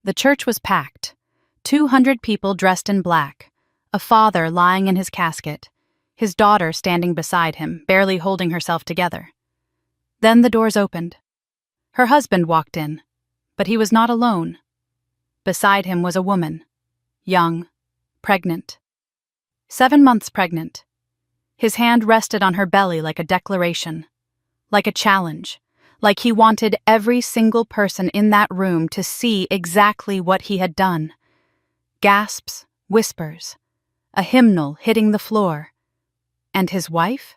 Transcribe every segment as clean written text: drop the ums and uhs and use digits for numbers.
The church was packed. 200 people dressed in black. A father lying in his casket. His daughter standing beside him, barely holding herself together. Then the doors opened. Her husband walked in, but he was not alone. Beside him was a woman, young, pregnant. 7 months pregnant. His hand rested on her belly like a declaration, like a challenge, like he wanted every single person in that room to see exactly what he had done. Gasps, whispers, a hymnal hitting the floor. And his wife?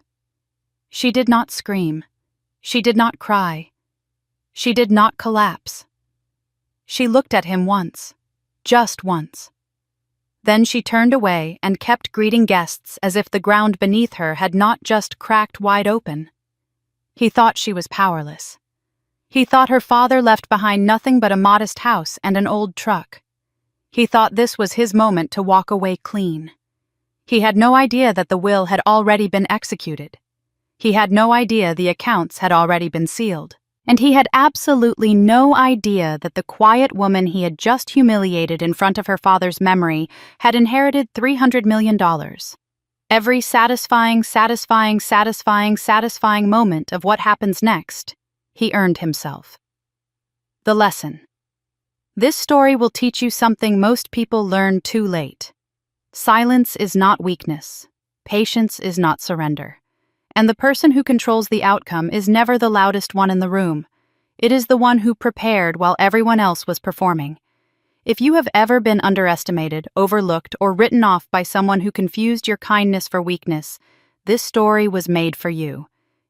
She did not scream. She did not cry. She did not collapse. She looked at him once, just once. Then she turned away and kept greeting guests as if the ground beneath her had not just cracked wide open. He thought she was powerless. He thought her father left behind nothing but a modest house and an old truck. He thought this was his moment to walk away clean. He had no idea that the will had already been executed. He had no idea the accounts had already been sealed. And he had absolutely no idea that the quiet woman he had just humiliated in front of her father's memory had inherited $300 million. Every satisfying moment of what happens next, he earned himself. The lesson. This story will teach you something most people learn too late. Silence is not weakness. Patience is not surrender. And the person who controls the outcome is never the loudest one in the room. It is the one who prepared while everyone else was performing. If you have ever been underestimated, overlooked, or written off by someone who confused your kindness for weakness, this story was made for you.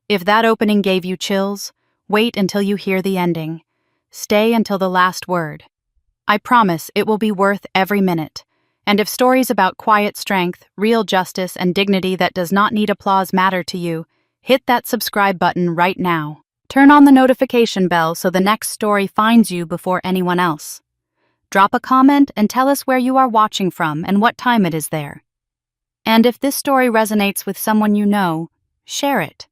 If that opening gave you chills, wait until you hear the ending. Stay until the last word. I promise it will be worth every minute. And if stories about quiet strength, real justice, and dignity that does not need applause matter to you, hit that subscribe button right now. Turn on the notification bell so the next story finds you before anyone else. Drop a comment and tell us where you are watching from and what time it is there. And if this story resonates with someone you know, share it.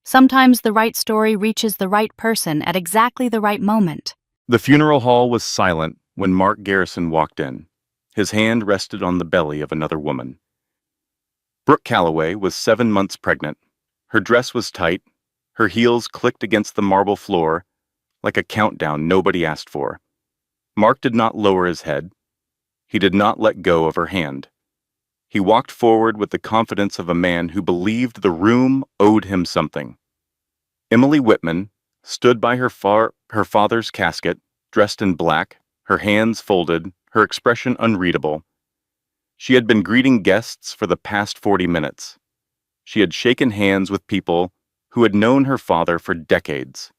Sometimes the right story reaches the right person at exactly the right moment. The funeral hall was silent when Mark Garrison walked in. His hand rested on the belly of another woman. Brooke Calloway was 7 months pregnant. Her dress was tight. Her heels clicked against the marble floor like a countdown nobody asked for. Mark did not lower his head. He did not let go of her hand. He walked forward with the confidence of a man who believed the room owed him something. Emily Whitman stood by her father's casket, dressed in black, her hands folded, her expression unreadable. She had been greeting guests for the past 40 minutes. She had shaken hands with people who had known her father for decades.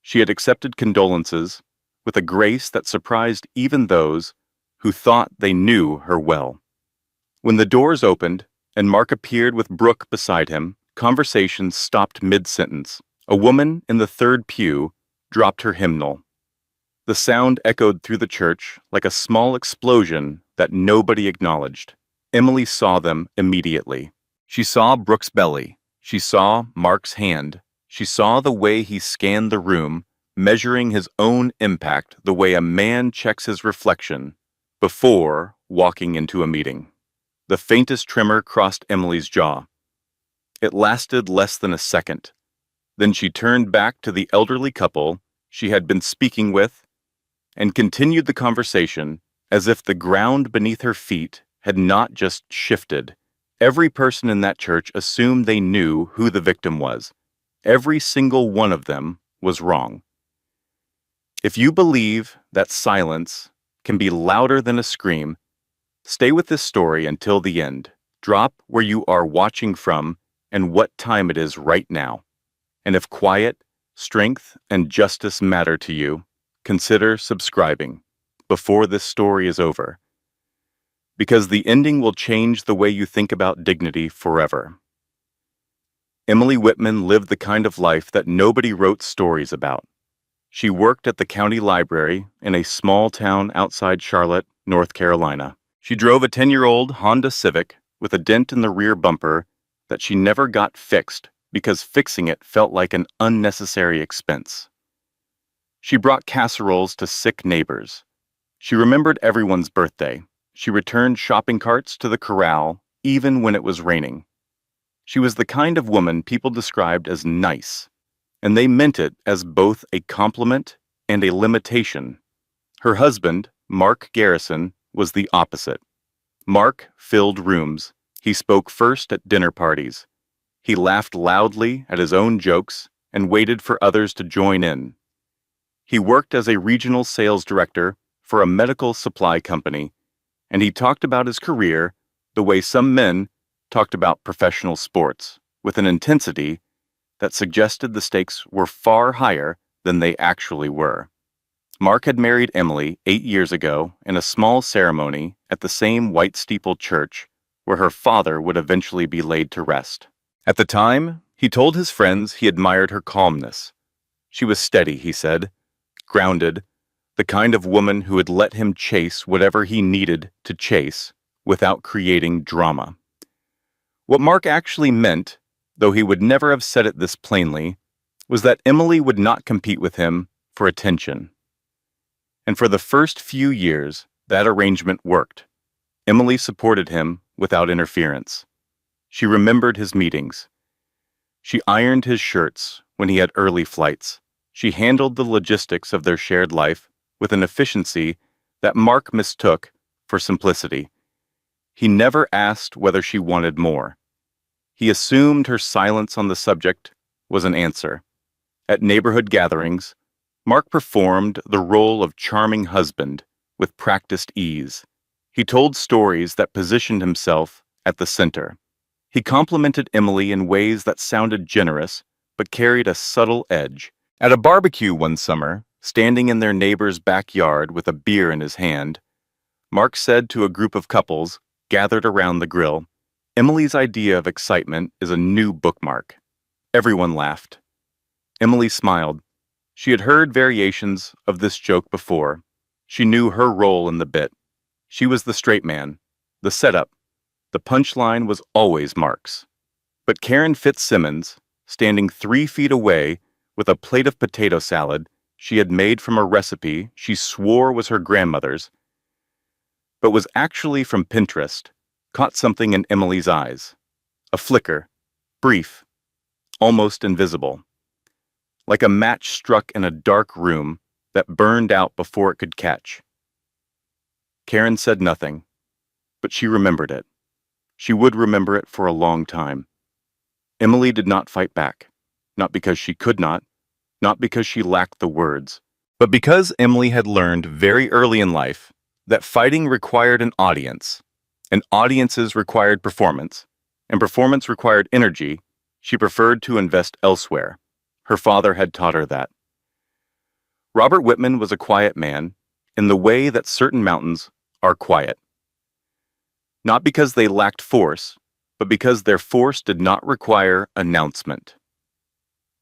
She had accepted condolences with a grace that surprised even those who thought they knew her well. When the doors opened and Mark appeared with Brooke beside him, conversation stopped mid-sentence. A woman in the third pew dropped her hymnal. The sound echoed through the church like a small explosion that nobody acknowledged. Emily saw them immediately. She saw Brooke's belly. She saw Mark's hand. She saw the way he scanned the room, measuring his own impact the way a man checks his reflection before walking into a meeting. The faintest tremor crossed Emily's jaw. It lasted less than a second. Then she turned back to the elderly couple she had been speaking with and continued the conversation as if the ground beneath her feet had not just shifted. Every person in that church assumed they knew who the victim was. Every single one of them was wrong. If you believe that silence can be louder than a scream, stay with this story until the end. Drop where you are watching from and what time it is right now. And if quiet, strength, and justice matter to you, consider subscribing before this story is over. Because the ending will change the way you think about dignity forever. Emily Whitman lived the kind of life that nobody wrote stories about. She worked at the county library in a small town outside Charlotte, North Carolina. She drove a 10-year-old Honda Civic with a dent in the rear bumper that she never got fixed because fixing it felt like an unnecessary expense. She brought casseroles to sick neighbors. She remembered everyone's birthday. She returned shopping carts to the corral, even when it was raining. She was the kind of woman people described as nice, and they meant it as both a compliment and a limitation. Her husband, Mark Garrison, was the opposite. Mark filled rooms. He spoke first at dinner parties. He laughed loudly at his own jokes and waited for others to join in. He worked as a regional sales director for a medical supply company, and he talked about his career the way some men talked about professional sports, with an intensity that suggested the stakes were far higher than they actually were. Mark had married Emily 8 years ago in a small ceremony at the same white steepled church where her father would eventually be laid to rest. At the time, he told his friends he admired her calmness. She was steady, he said, grounded, the kind of woman who would let him chase whatever he needed to chase without creating drama. What Mark actually meant, though he would never have said it this plainly, was that Emily would not compete with him for attention. And for the first few years, that arrangement worked. Emily supported him without interference. She remembered his meetings. She ironed his shirts when he had early flights. She handled the logistics of their shared life with an efficiency that Mark mistook for simplicity. He never asked whether she wanted more. He assumed her silence on the subject was an answer. At neighborhood gatherings, Mark performed the role of charming husband with practiced ease. He told stories that positioned himself at the center. He complimented Emily in ways that sounded generous but carried a subtle edge. At a barbecue one summer, standing in their neighbor's backyard with a beer in his hand, Mark said to a group of couples gathered around the grill, "Emily's idea of excitement is a new bookmark." Everyone laughed. Emily smiled. She had heard variations of this joke before. She knew her role in the bit. She was the straight man, the setup. The punchline was always Mark's. But Karen Fitzsimmons, standing 3 feet away with a plate of potato salad she had made from a recipe she swore was her grandmother's, but was actually from Pinterest, caught something in Emily's eyes. A flicker, brief, almost invisible. Like a match struck in a dark room that burned out before it could catch. Karen said nothing, but she remembered it. She would remember it for a long time. Emily did not fight back, not because she could not because she lacked the words, but because Emily had learned very early in life that fighting required an audience, and audiences required performance, and performance required energy. She preferred to invest elsewhere. Her father had taught her that. Robert Whitman was a quiet man in the way that certain mountains are quiet. Not because they lacked force, but because their force did not require announcement.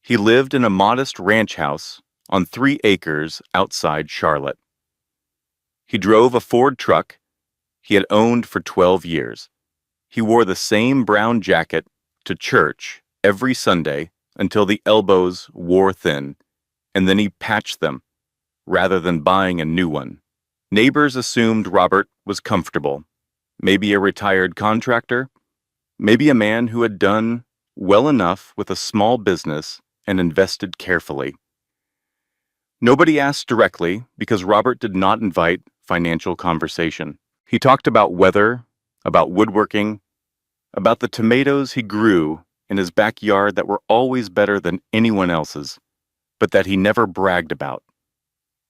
He lived in a modest ranch house on 3 acres outside Charlotte. He drove a Ford truck he had owned for 12 years. He wore the same brown jacket to church every Sunday until the elbows wore thin, and then he patched them rather than buying a new one. Neighbors assumed Robert was comfortable, maybe a retired contractor, maybe a man who had done well enough with a small business and invested carefully. Nobody asked directly because Robert did not invite financial conversation. He talked about weather, about woodworking, about the tomatoes he grew in his backyard that were always better than anyone else's, but that he never bragged about.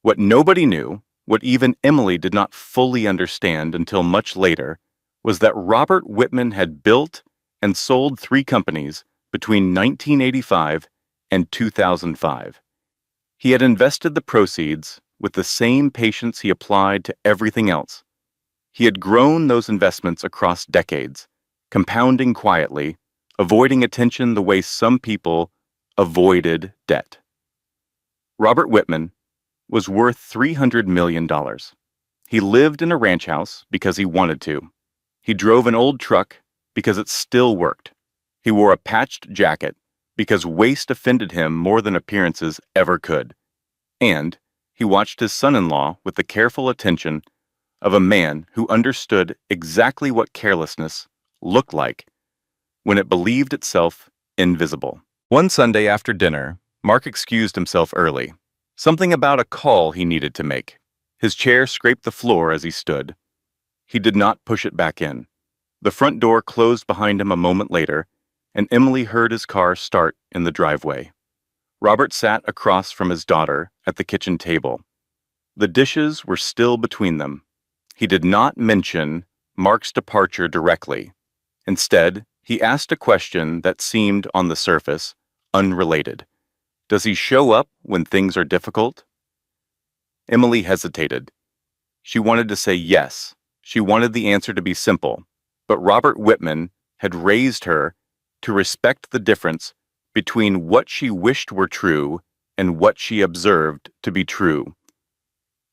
What nobody knew, what even Emily did not fully understand until much later, was that Robert Whitman had built and sold 3 companies between 1985 and 2005. He had invested the proceeds with the same patience he applied to everything else. He had grown those investments across decades, compounding quietly, avoiding attention the way some people avoided debt. Robert Whitman was worth $300 million. He lived in a ranch house because he wanted to. He drove an old truck because it still worked. He wore a patched jacket because waste offended him more than appearances ever could. And He watched his son-in-law with the careful attention of a man who understood exactly what carelessness looked like when it believed itself invisible. One Sunday after dinner, Mark excused himself early. Something about a call he needed to make. His chair scraped the floor as he stood. He did not push it back in. The front door closed behind him a moment later, and Emily heard his car start in the driveway. Robert sat across from his daughter at the kitchen table. The dishes were still between them. He did not mention Mark's departure directly. Instead, he asked a question that seemed, on the surface, unrelated. Does he show up when things are difficult? Emily hesitated. She wanted to say yes. She wanted the answer to be simple. But Robert Whitman had raised her to respect the difference between what she wished were true and what she observed to be true.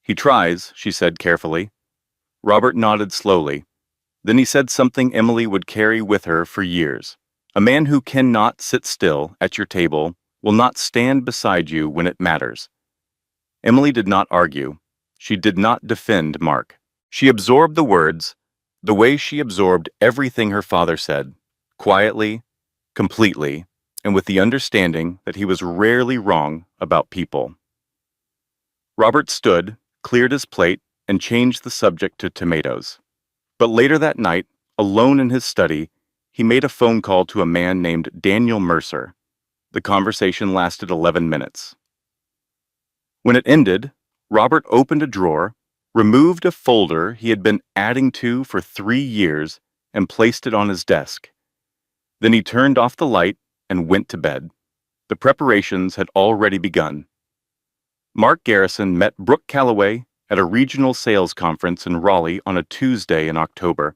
He tries, she said carefully. Robert nodded slowly. Then he said something Emily would carry with her for years. A man who cannot sit still at your table will not stand beside you when it matters. Emily did not argue. She did not defend Mark. She absorbed the words the way she absorbed everything her father said, quietly, completely, and with the understanding that he was rarely wrong about people. Robert stood, cleared his plate, and changed the subject to tomatoes. But later that night, alone in his study, he made a phone call to a man named Daniel Mercer. The conversation lasted 11 minutes. When it ended, Robert opened a drawer, removed a folder he had been adding to for 3 years, and placed it on his desk. Then he turned off the light and went to bed. The preparations had already begun. Mark Garrison met Brooke Calloway at a regional sales conference in Raleigh on a Tuesday in October.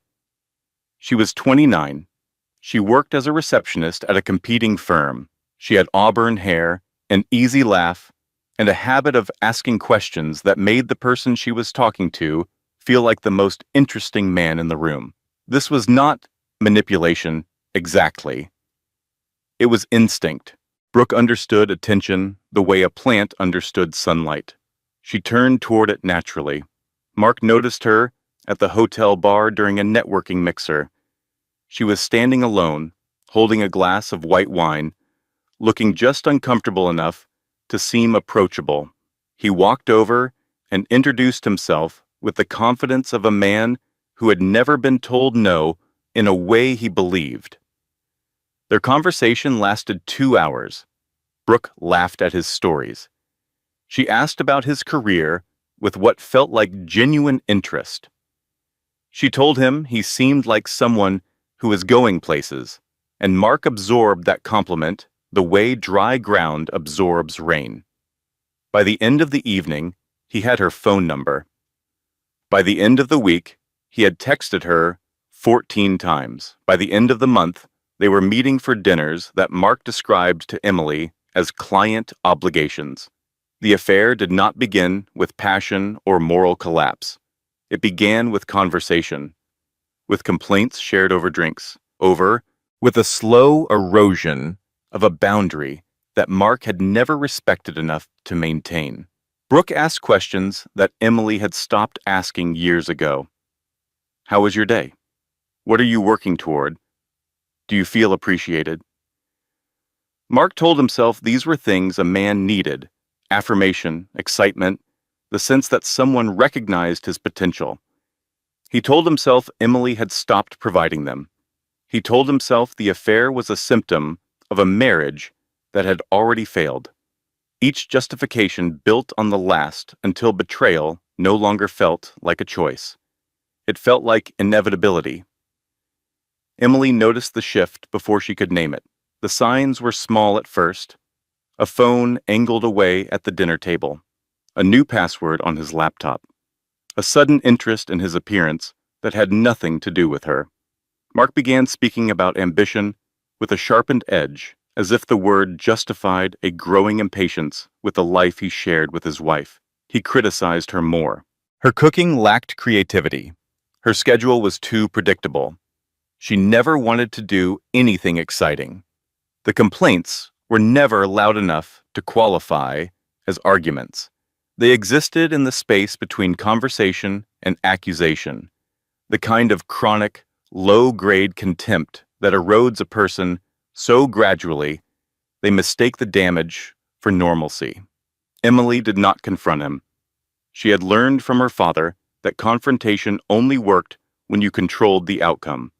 She was 29. She worked as a receptionist at a competing firm. She had auburn hair, an easy laugh, and a habit of asking questions that made the person she was talking to feel like the most interesting man in the room. This was not manipulation exactly. It was instinct. Brooke understood attention the way a plant understood sunlight. She turned toward it naturally. Mark noticed her at the hotel bar during a networking mixer. She was standing alone, holding a glass of white wine, looking just uncomfortable enough to seem approachable. He walked over and introduced himself with the confidence of a man who had never been told no in a way he believed. Their conversation lasted 2 hours. Brooke laughed at his stories. She asked about his career with what felt like genuine interest. She told him he seemed like someone who was going places, and Mark absorbed that compliment the way dry ground absorbs rain. By the end of the evening, he had her phone number. By the end of the week, he had texted her 14 times. By the end of the month, they were meeting for dinners that Mark described to Emily as client obligations. The affair did not begin with passion or moral collapse. It began with conversation, with complaints shared over drinks, with a slow erosion of a boundary that Mark had never respected enough to maintain. Brooke asked questions that Emily had stopped asking years ago. How was your day? What are you working toward? Do you feel appreciated? Mark told himself these were things a man needed: affirmation, excitement, the sense that someone recognized his potential. He told himself Emily had stopped providing them. He told himself the affair was a symptom of a marriage that had already failed. Each justification built on the last until betrayal no longer felt like a choice. It felt like inevitability. Emily noticed the shift before she could name it. The signs were small at first. A phone angled away at the dinner table. A new password on his laptop. A sudden interest in his appearance that had nothing to do with her. Mark began speaking about ambition with a sharpened edge, as if the word justified a growing impatience with the life he shared with his wife. He criticized her more. Her cooking lacked creativity. Her schedule was too predictable. She never wanted to do anything exciting. The complaints were never loud enough to qualify as arguments. They existed in the space between conversation and accusation, the kind of chronic, low-grade contempt that erodes a person so gradually they mistake the damage for normalcy. Emily did not confront him. She had learned from her father that confrontation only worked when you controlled the outcome.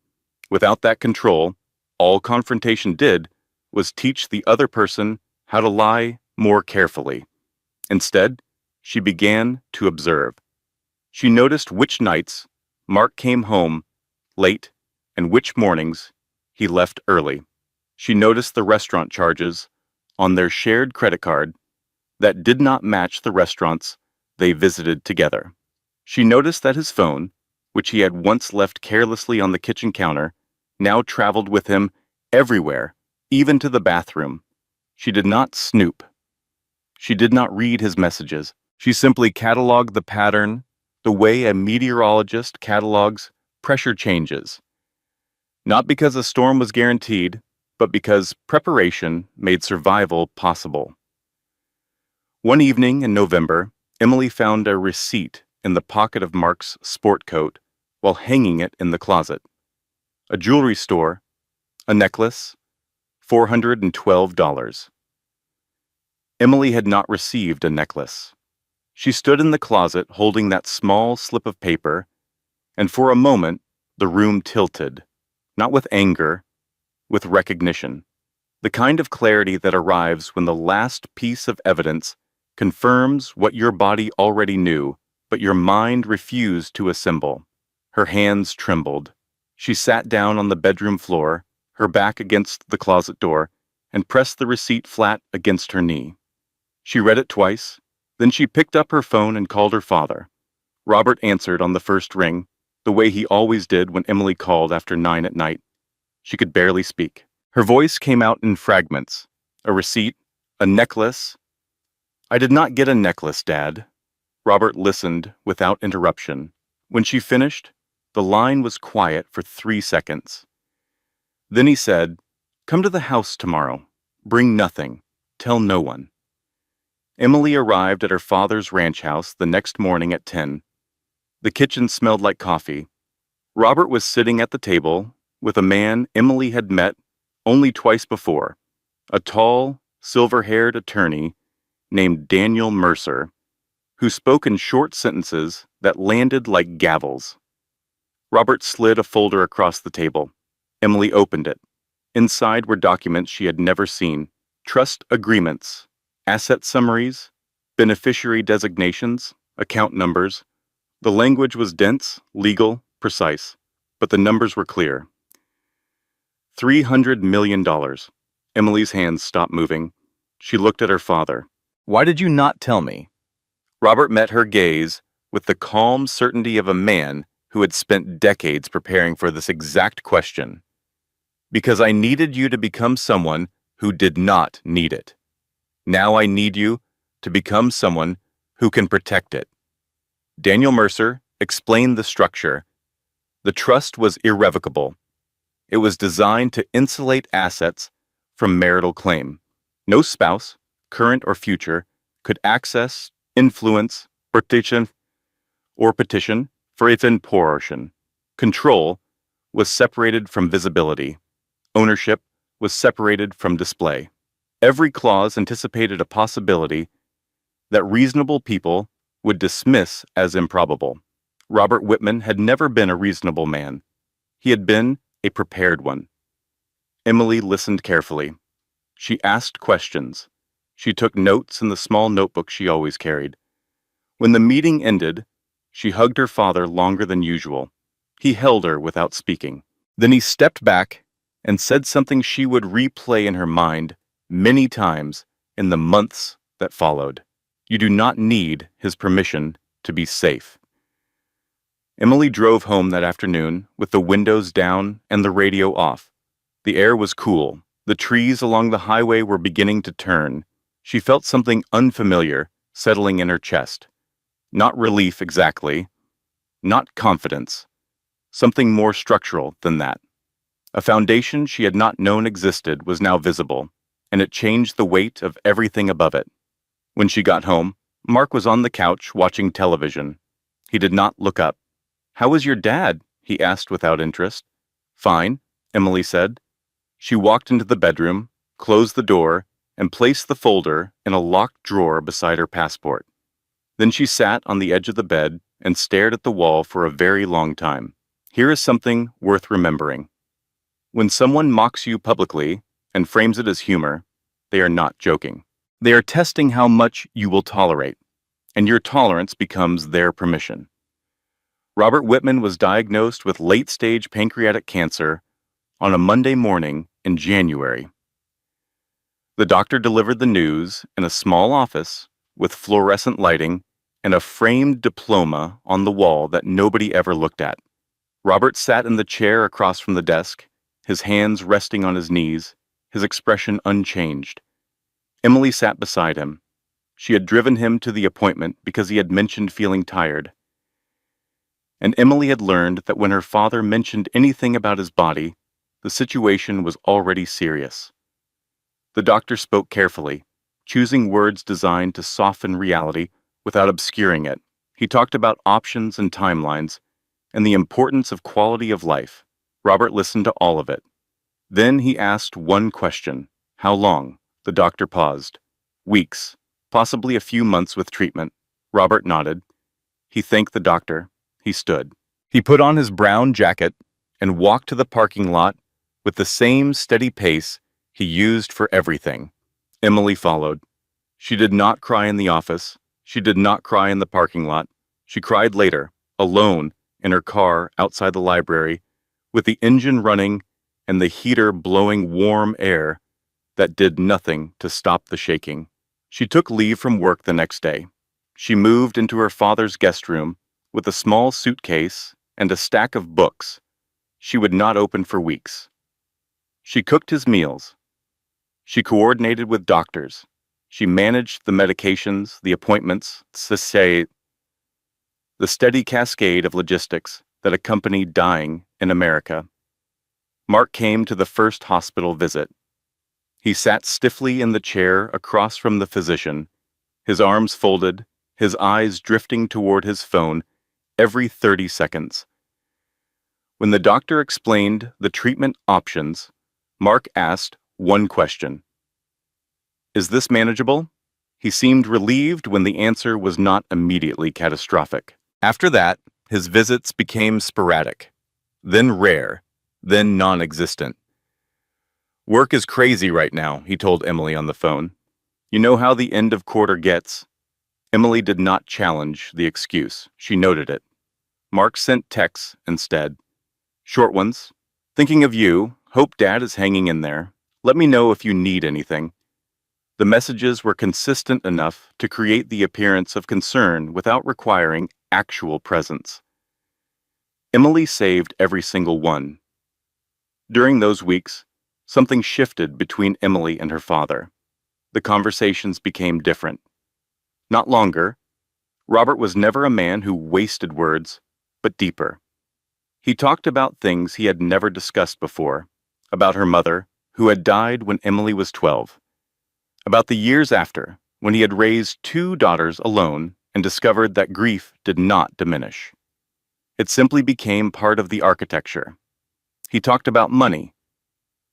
Without that control, all confrontation did was teach the other person how to lie more carefully. Instead, she began to observe. She noticed which nights Mark came home late and which mornings he left early. She noticed the restaurant charges on their shared credit card that did not match the restaurants they visited together. She noticed that his phone, which he had once left carelessly on the kitchen counter, now traveled with him everywhere, even to the bathroom. She did not snoop. She did not read his messages. She simply cataloged the pattern the way a meteorologist catalogs pressure changes. Not because a storm was guaranteed, but because preparation made survival possible. One evening in November, Emily found a receipt in the pocket of Mark's sport coat while hanging it in the closet. A jewelry store, a necklace, $412. Emily had not received a necklace. She stood in the closet holding that small slip of paper, and for a moment the room tilted, not with anger, with recognition, the kind of clarity that arrives when the last piece of evidence confirms what your body already knew, but your mind refused to assemble. Her hands trembled. She sat down on the bedroom floor, her back against the closet door, and pressed the receipt flat against her knee. She read it twice, then she picked up her phone and called her father. Robert answered on the first ring, the way he always did when Emily called after 9 at night. She could barely speak. Her voice came out in fragments. A receipt, a necklace. "I did not get a necklace, Dad." Robert listened without interruption. When she finished, the line was quiet for 3 seconds. Then he said, "Come to the house tomorrow. Bring nothing. Tell no one." Emily arrived at her father's ranch house the next morning at 10. The kitchen smelled like coffee. Robert was sitting at the table with a man Emily had met only twice before, a tall, silver-haired attorney named Daniel Mercer, who spoke in short sentences that landed like gavels. Robert slid a folder across the table. Emily opened it. Inside were documents she had never seen, trust agreements, asset summaries, beneficiary designations, account numbers. The language was dense, legal, precise, but the numbers were clear. $300 million. Emily's hands stopped moving. She looked at her father. "Why did you not tell me?" Robert met her gaze with the calm certainty of a man who had spent decades preparing for this exact question. "Because I needed you to become someone who did not need it. Now I need you to become someone who can protect it." Daniel Mercer explained the structure. The trust was irrevocable. It was designed to insulate assets from marital claim. No spouse, current or future, could access, influence, petition for its portion. Control was separated from visibility. Ownership was separated from display. Every clause anticipated a possibility that reasonable people would dismiss as improbable. Robert Whitman had never been a reasonable man. He had been a prepared one. Emily listened carefully. She asked questions. She took notes in the small notebook she always carried. When the meeting ended, she hugged her father longer than usual. He held her without speaking. Then he stepped back and said something she would replay in her mind many times in the months that followed. "You do not need his permission to be safe." Emily drove home that afternoon with the windows down and the radio off. The air was cool. The trees along the highway were beginning to turn. She felt something unfamiliar settling in her chest. Not relief exactly, not confidence. Something more structural than that. A foundation she had not known existed was now visible, and it changed the weight of everything above it. When she got home, Mark was on the couch watching television. He did not look up. "How is your dad?" he asked without interest. "Fine," Emily said. She walked into the bedroom, closed the door, and placed the folder in a locked drawer beside her passport. Then she sat on the edge of the bed and stared at the wall for a very long time. Here is something worth remembering. When someone mocks you publicly and frames it as humor, they are not joking. They are testing how much you will tolerate, and your tolerance becomes their permission. Robert Whitman was diagnosed with late-stage pancreatic cancer on a Monday morning in January. The doctor delivered the news in a small office with fluorescent lighting and a framed diploma on the wall that nobody ever looked at. Robert sat in the chair across from the desk, his hands resting on his knees, his expression unchanged. Emily sat beside him. She had driven him to the appointment because he had mentioned feeling tired. And Emily had learned that when her father mentioned anything about his body, the situation was already serious. The doctor spoke carefully, choosing words designed to soften reality without obscuring it. He talked about options and timelines, and the importance of quality of life. Robert listened to all of it. Then he asked one question. "How long?" The doctor paused. "Weeks, possibly a few months with treatment." Robert nodded. He thanked the doctor. He stood. He put on his brown jacket and walked to the parking lot with the same steady pace he used for everything. Emily followed. She did not cry in the office. She did not cry in the parking lot. She cried later, alone, in her car outside the library, with the engine running and the heater blowing warm air that did nothing to stop the shaking. She took leave from work the next day. She moved into her father's guest room with a small suitcase and a stack of books she would not open for weeks. She cooked his meals. She coordinated with doctors. She managed the medications, the appointments, the steady cascade of logistics that accompanied dying in America. Mark came to the first hospital visit. He sat stiffly in the chair across from the physician, his arms folded, his eyes drifting toward his phone every 30 seconds. When the doctor explained the treatment options, Mark asked one question. "Is this manageable?" He seemed relieved when the answer was not immediately catastrophic. After that, his visits became sporadic, then rare, then non-existent. "Work is crazy right now," he told Emily on the phone. "You know how the end of quarter gets." Emily did not challenge the excuse. She noted it. Mark sent texts instead. Short ones. "Thinking of you. Hope Dad is hanging in there. Let me know if you need anything." The messages were consistent enough to create the appearance of concern without requiring actual presence. Emily saved every single one. During those weeks, something shifted between Emily and her father. The conversations became different. Not longer. Robert was never a man who wasted words, but deeper. He talked about things he had never discussed before, about her mother, who had died when Emily was 12, about the years after, when he had raised 2 daughters alone and discovered that grief did not diminish. It simply became part of the architecture. He talked about money,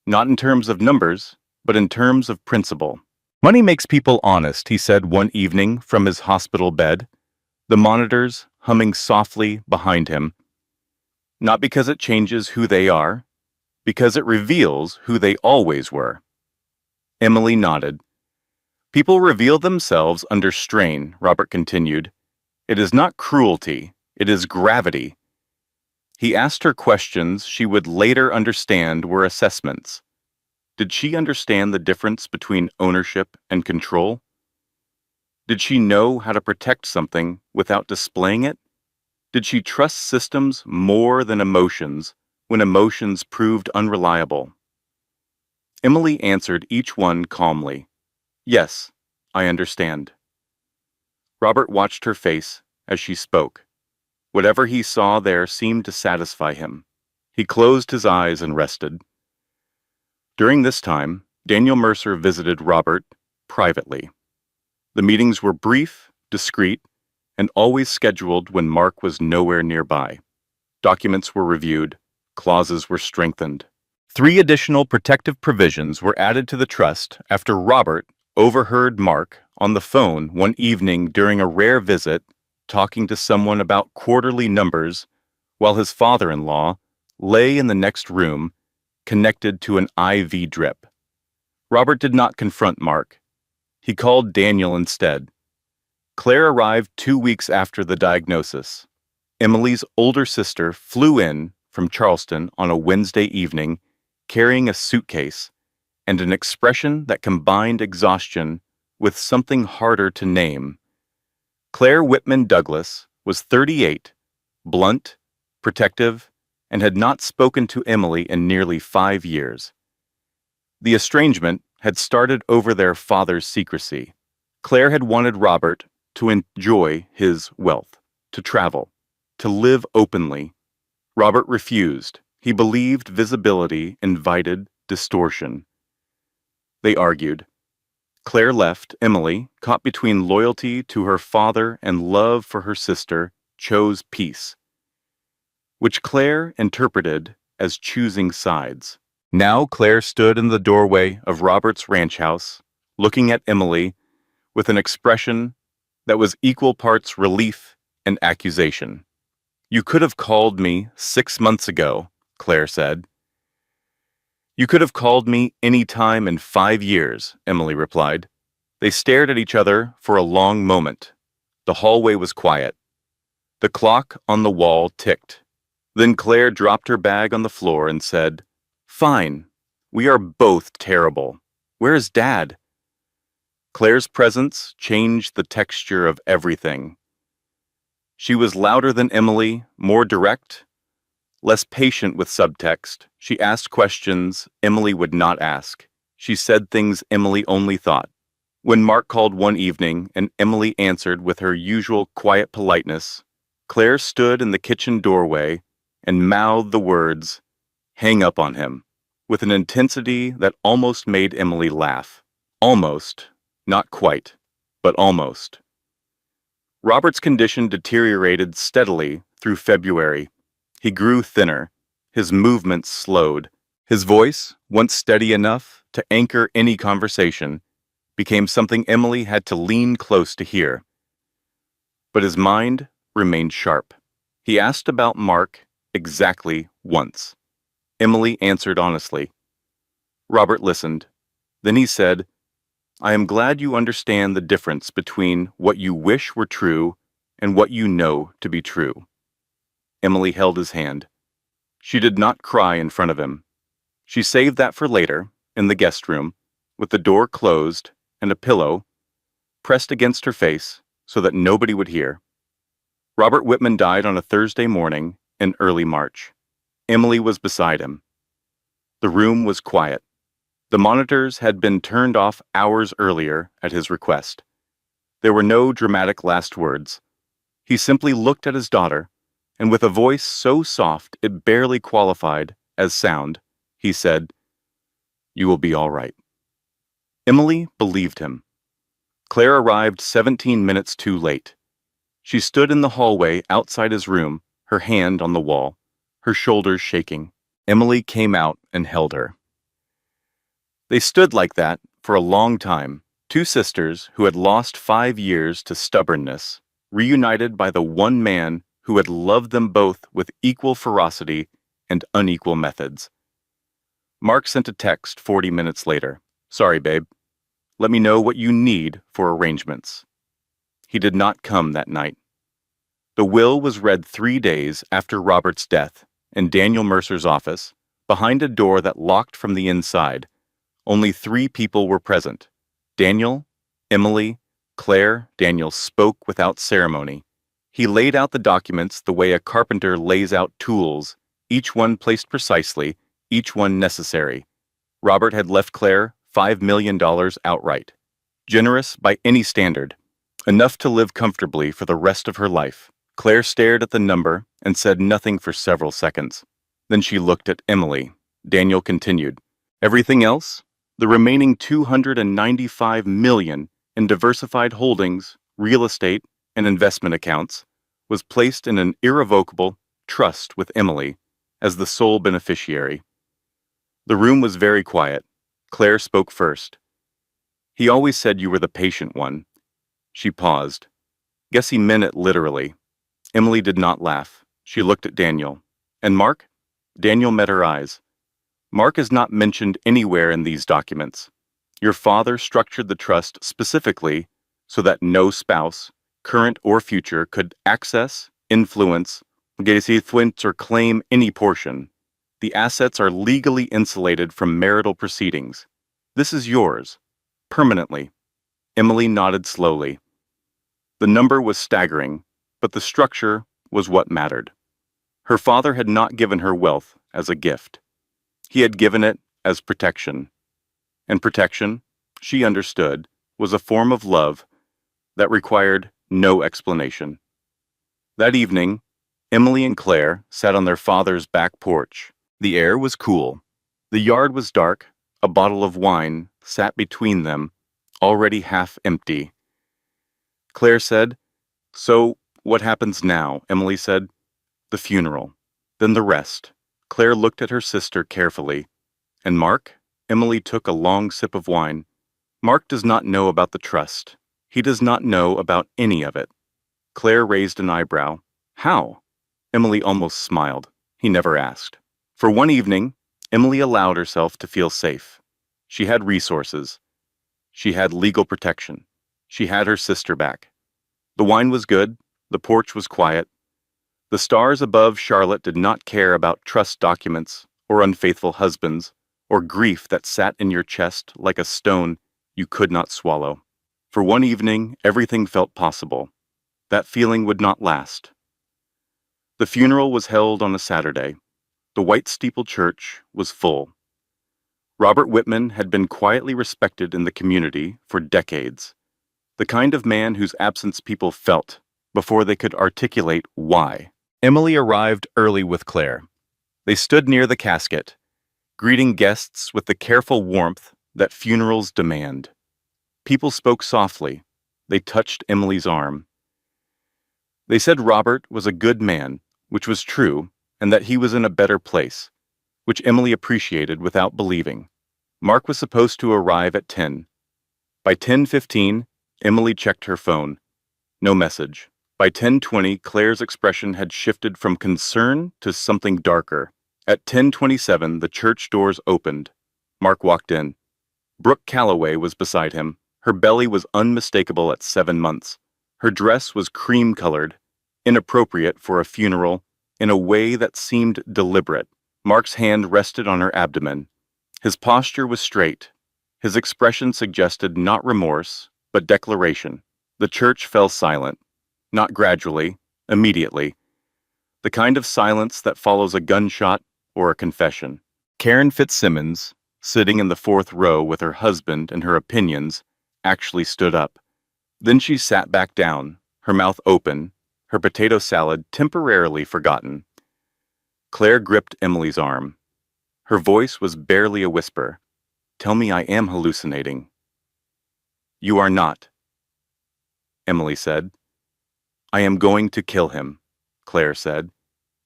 not in terms of numbers, but in terms of principle. "Money makes people honest," he said one evening from his hospital bed, the monitors humming softly behind him. "Not because it changes who they are, because it reveals who they always were." Emily nodded. "People reveal themselves under strain," Robert continued. "It is not cruelty, it is gravity." He asked her questions she would later understand were assessments. Did she understand the difference between ownership and control? Did she know how to protect something without displaying it? Did she trust systems more than emotions when emotions proved unreliable? Emily answered each one calmly. "Yes, I understand." Robert watched her face as she spoke. Whatever he saw there seemed to satisfy him. He closed his eyes and rested. During this time, Daniel Mercer visited Robert privately. The meetings were brief discreet, and always scheduled when Mark was nowhere nearby. Documents were reviewed, clauses were strengthened. 3 additional protective provisions were added to the trust after Robert overheard Mark on the phone one evening during a rare visit talking to someone about quarterly numbers while his father-in-law lay in the next room connected to an IV drip. Robert did not confront Mark. He called Daniel instead. Claire arrived 2 weeks after the diagnosis. Emily's older sister flew in from Charleston on a Wednesday evening carrying a suitcase and an expression that combined exhaustion with something harder to name. Claire Whitman Douglas was 38, blunt, protective, and had not spoken to Emily in nearly 5 years. The estrangement had started over their father's secrecy. Claire had wanted Robert to enjoy his wealth, to travel, to live openly. Robert refused. He believed visibility invited distortion. They argued. Claire left. Emily, caught between loyalty to her father and love for her sister, chose peace, which Claire interpreted as choosing sides. Now Claire stood in the doorway of Robert's ranch house, looking at Emily with an expression that was equal parts relief and accusation. "You could have called me 6 months ago," Claire said. "You could have called me any time in 5 years," Emily replied. They stared at each other for a long moment. The hallway was quiet. The clock on the wall ticked. Then Claire dropped her bag on the floor and said, "Fine. We are both terrible. Where is Dad?" Claire's presence changed the texture of everything. She was louder than Emily, more direct, less patient with subtext. She asked questions Emily would not ask. She said things Emily only thought. When Mark called one evening and Emily answered with her usual quiet politeness, Claire stood in the kitchen doorway and mouthed the words, "Hang up on him," with an intensity that almost made Emily laugh. Almost, not quite, but almost. Robert's condition deteriorated steadily through February. He grew thinner. His movements slowed. His voice, once steady enough to anchor any conversation, became something Emily had to lean close to hear. But his mind remained sharp. He asked about Mark exactly once. Emily answered honestly. Robert listened. Then he said, "I am glad you understand the difference between what you wish were true and what you know to be true." Emily held his hand. She did not cry in front of him. She saved that for later, in the guest room, with the door closed and a pillow pressed against her face so that nobody would hear. Robert Whitman died on a Thursday morning in early March. Emily was beside him. The room was quiet. The monitors had been turned off hours earlier at his request. There were no dramatic last words. He simply looked at his daughter, and with a voice so soft it barely qualified as sound, he said, "You will be all right." Emily believed him. Claire arrived 17 minutes too late. She stood in the hallway outside his room, her hand on the wall, her shoulders shaking. Emily came out and held her. They stood like that for a long time, two sisters who had lost 5 years to stubbornness, reunited by the one man who had loved them both with equal ferocity and unequal methods. Mark sent a text 40 minutes later. "Sorry, babe. Let me know what you need for arrangements." He did not come that night. The will was read 3 days after Robert's death in Daniel Mercer's office, behind a door that locked from the inside. Only 3 people were present. Daniel, Emily, Claire. Daniel spoke without ceremony. He laid out the documents the way a carpenter lays out tools, each one placed precisely, each one necessary. Robert had left Claire $5 million outright. Generous by any standard. Enough to live comfortably for the rest of her life. Claire stared at the number and said nothing for several seconds. Then she looked at Emily. Daniel continued. "Everything else? The remaining $295 million in diversified holdings real estate, and investment accounts, was placed in an irrevocable trust with Emily as the sole beneficiary. The room was very quiet. Claire spoke first. "He always said you were the patient one." She paused. "Guess he meant it literally." Emily did not laugh. She looked at Daniel. "And Mark?" Daniel met her eyes. "Mark is not mentioned anywhere in these documents. Your father structured the trust specifically so that no spouse, current or future, could access, influence, or claim any portion. The assets are legally insulated from marital proceedings. This is yours, permanently." Emily nodded slowly. The number was staggering, but the structure was what mattered. Her father had not given her wealth as a gift. He had given it as protection. And protection, she understood, was a form of love that required no explanation. That evening, Emily and Claire sat on their father's back porch. The air was cool. The yard was dark. A bottle of wine sat between them, already half empty. Claire said, "So, what happens now?" Emily said, "The funeral. Then the rest." Claire looked at her sister carefully. "And Mark?" Emily took a long sip of wine. "Mark does not know about the trust. He does not know about any of it." Claire raised an eyebrow. "How?" Emily almost smiled. "He never asked." For one evening, Emily allowed herself to feel safe. She had resources. She had legal protection. She had her sister back. The wine was good. The porch was quiet. The stars above Charlotte did not care about trust documents or unfaithful husbands or grief that sat in your chest like a stone you could not swallow. For one evening, everything felt possible. That feeling would not last. The funeral was held on a Saturday. The white steeple church was full. Robert Whitman had been quietly respected in the community for decades. The kind of man whose absence people felt before they could articulate why. Emily arrived early with Claire. They stood near the casket, greeting guests with the careful warmth that funerals demand. People spoke softly. They touched Emily's arm. They said Robert was a good man, which was true, and that he was in a better place, which Emily appreciated without believing. Mark was supposed to arrive at 10. By 10:15, Emily checked her phone. No message. By 10:20, Claire's expression had shifted from concern to something darker. At 10:27, the church doors opened. Mark walked in. Brooke Calloway was beside him. Her belly was unmistakable at 7 months. Her dress was cream-colored, inappropriate for a funeral, in a way that seemed deliberate. Mark's hand rested on her abdomen. His posture was straight. His expression suggested not remorse, but declaration. The church fell silent. Not gradually, immediately. The kind of silence that follows a gunshot or a confession. Karen Fitzsimmons, sitting in the fourth row with her husband and her opinions, actually stood up. Then she sat back down, her mouth open, her potato salad temporarily forgotten. Claire gripped Emily's arm. Her voice was barely a whisper. "Tell me I am hallucinating." "You are not," Emily said. "I am going to kill him," Claire said.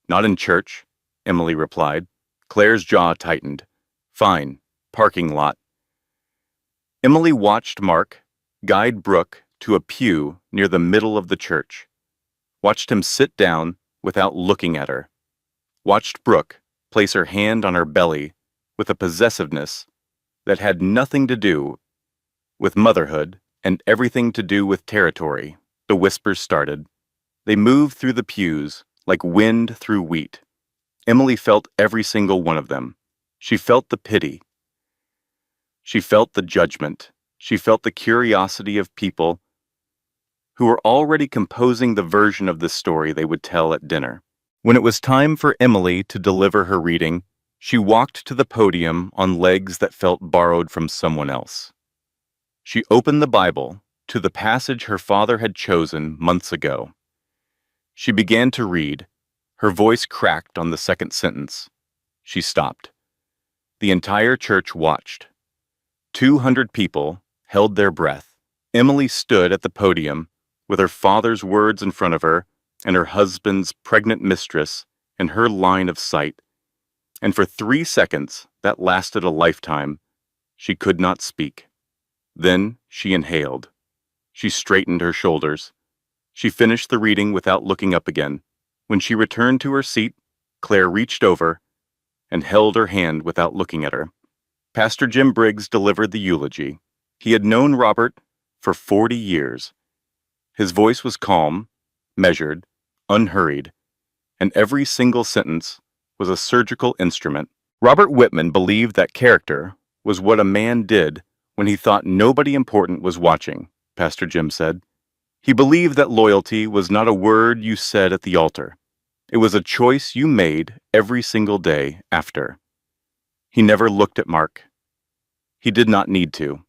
"Not in church," Emily replied. Claire's jaw tightened. "Fine. Parking lot." Emily watched Mark guide Brooke to a pew near the middle of the church. Watched him sit down without looking at her. Watched Brooke place her hand on her belly with a possessiveness that had nothing to do with motherhood and everything to do with territory. The whispers started. They moved through the pews like wind through wheat. Emily felt every single one of them. She felt the pity. She felt the judgment. She felt the curiosity of people who were already composing the version of this story they would tell at dinner. When it was time for Emily to deliver her reading, she walked to the podium on legs that felt borrowed from someone else. She opened the Bible to the passage her father had chosen months ago. She began to read. Her voice cracked on the second sentence. She stopped. The entire church watched. 200 people held their breath. Emily stood at the podium, with her father's words in front of her and her husband's pregnant mistress in her line of sight. And for 3 seconds that lasted a lifetime, she could not speak. Then she inhaled. She straightened her shoulders. She finished the reading without looking up again. When she returned to her seat, Claire reached over and held her hand without looking at her. Pastor Jim Briggs delivered the eulogy. He had known Robert for 40 years. His voice was calm, measured, unhurried, and every single sentence was a surgical instrument. Robert Whitman believed that character was what a man did when he thought nobody important was watching, Pastor Jim said. He believed that loyalty was not a word you said at the altar. It was a choice you made every single day after. He never looked at Mark. He did not need to.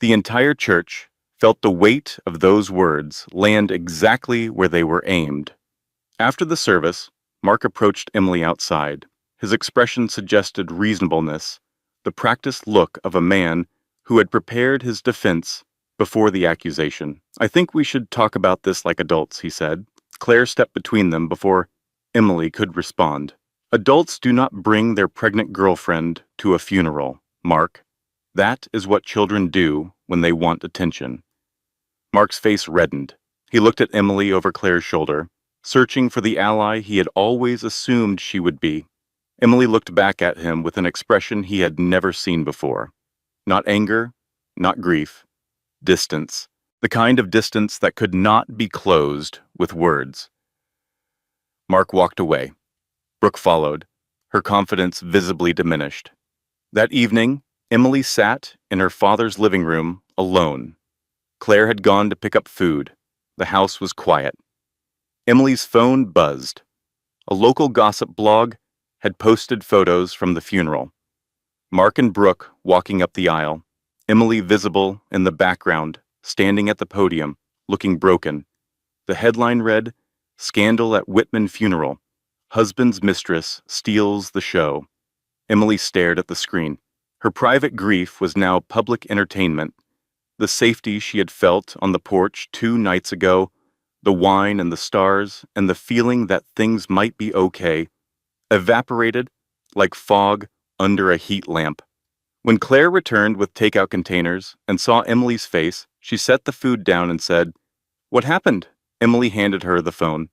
The entire church felt the weight of those words land exactly where they were aimed. After the service, Mark approached Emily outside. His expression suggested reasonableness, the practiced look of a man who had prepared his defense before the accusation. "I think we should talk about this like adults," he said. Claire stepped between them before Emily could respond. "Adults do not bring their pregnant girlfriend to a funeral, Mark. That is what children do when they want attention." Mark's face reddened. He looked at Emily over Claire's shoulder, searching for the ally he had always assumed she would be. Emily looked back at him with an expression he had never seen before. Not anger, not grief, distance. The kind of distance that could not be closed with words. Mark walked away. Brooke followed, her confidence visibly diminished. That evening, Emily sat in her father's living room alone. Claire had gone to pick up food. The house was quiet. Emily's phone buzzed. A local gossip blog had posted photos from the funeral. Mark and Brooke walking up the aisle, Emily visible in the background, standing at the podium, looking broken. The headline read, "Scandal at Whitman Funeral. Husband's mistress steals the show." Emily stared at the screen. Her private grief was now public entertainment. The safety she had felt on the porch 2 nights ago, the wine and the stars, and the feeling that things might be okay, evaporated like fog under a heat lamp. When Claire returned with takeout containers and saw Emily's face, she set the food down and said, "What happened?" Emily handed her the phone.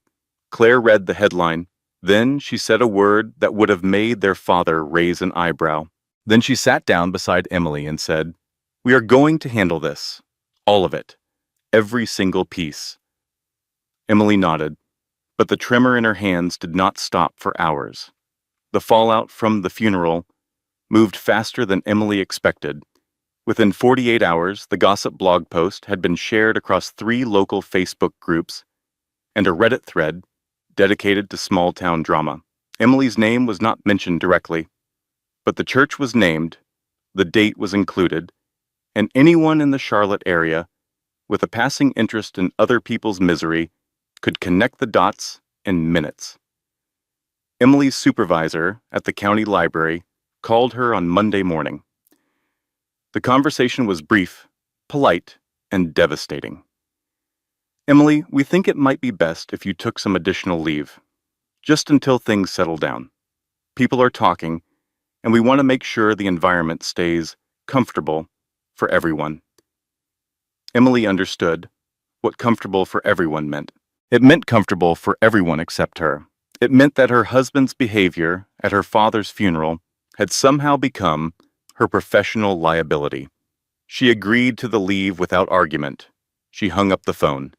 Claire read the headline. Then she said a word that would have made their father raise an eyebrow. Then she sat down beside Emily and said, "We are going to handle this. All of it. Every single piece." Emily nodded, but the tremor in her hands did not stop for hours. The fallout from the funeral moved faster than Emily expected. Within 48 hours, the gossip blog post had been shared across 3 local Facebook groups and a Reddit thread dedicated to small-town drama. Emily's name was not mentioned directly, but the church was named, the date was included, and anyone in the Charlotte area with a passing interest in other people's misery could connect the dots in minutes. Emily's supervisor at the county library called her on Monday morning. The conversation was brief, polite, and devastating. "Emily, we think it might be best if you took some additional leave, just until things settle down. People are talking, and we want to make sure the environment stays comfortable for everyone." Emily understood what comfortable for everyone meant. It meant comfortable for everyone except her. It meant that her husband's behavior at her father's funeral had somehow become her professional liability. She agreed to the leave without argument. She hung up the phone.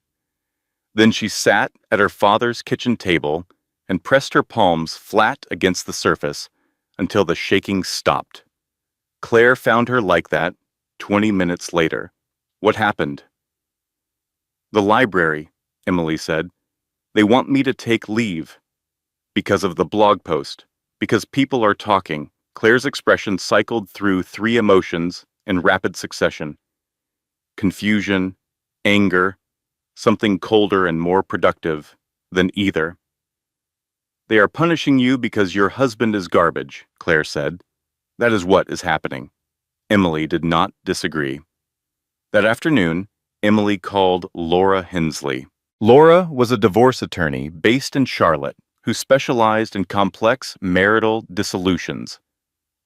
Then she sat at her father's kitchen table and pressed her palms flat against the surface until the shaking stopped. Claire found her like that 20 minutes later. "What happened?" "The library," Emily said. "They want me to take leave. Because of the blog post. Because people are talking." Claire's expression cycled through 3 emotions in rapid succession. Confusion, anger, something colder and more productive than either. "They are punishing you because your husband is garbage," Claire said. "That is what is happening." Emily did not disagree. That afternoon, Emily called Laura Hensley. Laura was a divorce attorney based in Charlotte who specialized in complex marital dissolutions,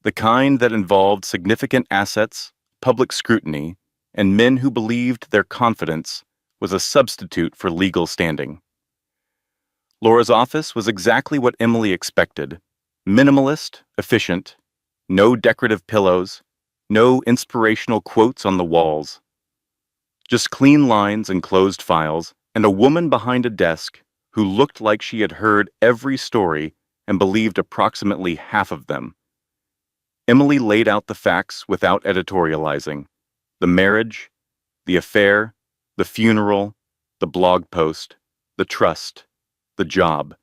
the kind that involved significant assets, public scrutiny, and men who believed their confidence was a substitute for legal standing. Laura's office was exactly what Emily expected: minimalist, efficient, no decorative pillows, no inspirational quotes on the walls. Just clean lines and closed files, and a woman behind a desk who looked like she had heard every story and believed approximately half of them. Emily laid out the facts without editorializing: the marriage, the affair, the funeral, the blog post, the trust, the job.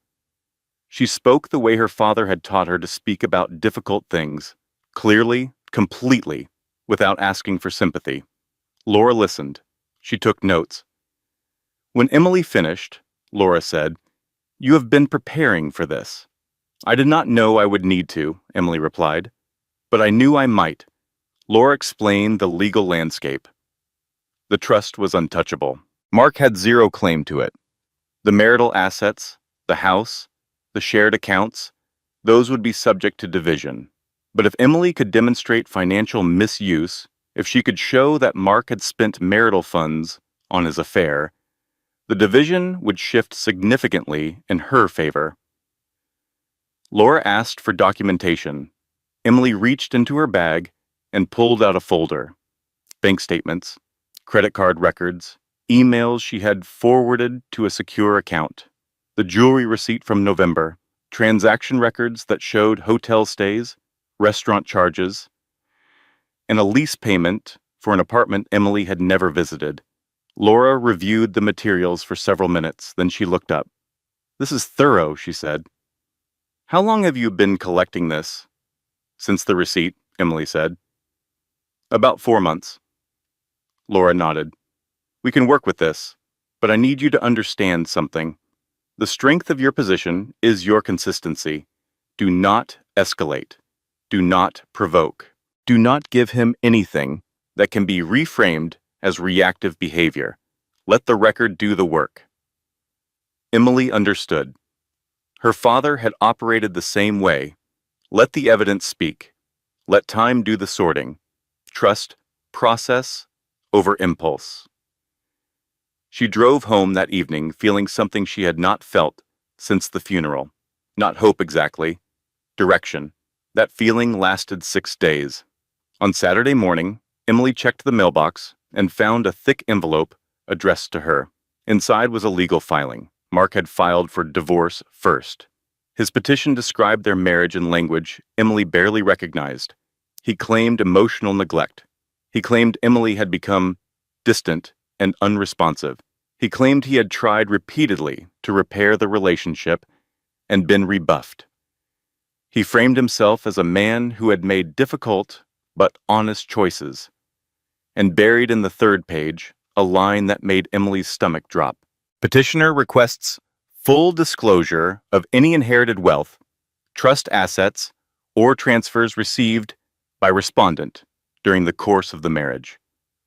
She spoke the way her father had taught her to speak about difficult things, clearly, completely, without asking for sympathy. Laura listened. She took notes. When Emily finished, Laura said, "You have been preparing for this." "I did not know I would need to," Emily replied, "but I knew I might." Laura explained the legal landscape. The trust was untouchable. Mark had zero claim to it. The marital assets, the house, the shared accounts, those would be subject to division. But if Emily could demonstrate financial misuse, if she could show that Mark had spent marital funds on his affair, the division would shift significantly in her favor. Laura asked for documentation. Emily reached into her bag and pulled out a folder: bank statements, credit card records, emails she had forwarded to a secure account, the jewelry receipt from November, transaction records that showed hotel stays, restaurant charges, and a lease payment for an apartment Emily had never visited. Laura reviewed the materials for several minutes, then she looked up. "This is thorough," she said. "How long have you been collecting this?" "Since the receipt," Emily said. "About 4 months." Laura nodded. "We can work with this, but I need you to understand something. The strength of your position is your consistency. Do not escalate. Do not provoke. Do not give him anything that can be reframed as reactive behavior. Let the record do the work." Emily understood. Her father had operated the same way. Let the evidence speak. Let time do the sorting. Trust process over impulse. She drove home that evening feeling something she had not felt since the funeral. Not hope exactly. Direction. That feeling lasted 6 days. On Saturday morning, Emily checked the mailbox and found a thick envelope addressed to her. Inside was a legal filing. Mark had filed for divorce first. His petition described their marriage in language Emily barely recognized. He claimed emotional neglect. He claimed Emily had become distant and unresponsive. He claimed he had tried repeatedly to repair the relationship and been rebuffed. He framed himself as a man who had made difficult but honest choices. And buried in the third page, a line that made Emily's stomach drop. Petitioner requests full disclosure of any inherited wealth, trust assets, or transfers received by respondent during the course of the marriage.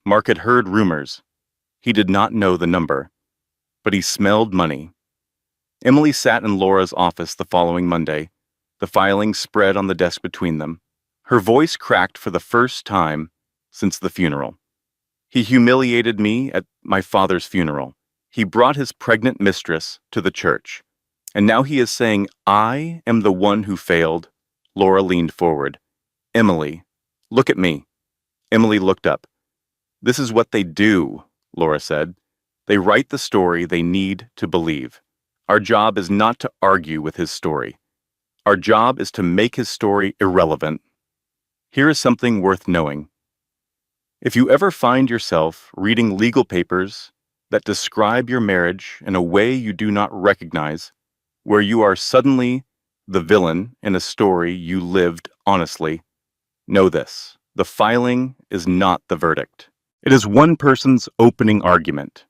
Mark had heard rumors. He did not know the number, but he smelled money. Emily sat in Laura's office the following Monday, the filing spread on the desk between them. Her voice cracked for the first time since the funeral. "He humiliated me at my father's funeral. He brought his pregnant mistress to the church. And now he is saying I am the one who failed." Laura leaned forward. "Emily, look at me." Emily looked up. "This is what they do," Laura said. "They write the story they need to believe. Our job is not to argue with his story. Our job is to make his story irrelevant. Here is something worth knowing. If you ever find yourself reading legal papers that describe your marriage in a way you do not recognize, where you are suddenly the villain in a story you lived honestly, know this: the filing is not the verdict. It is one person's opening argument.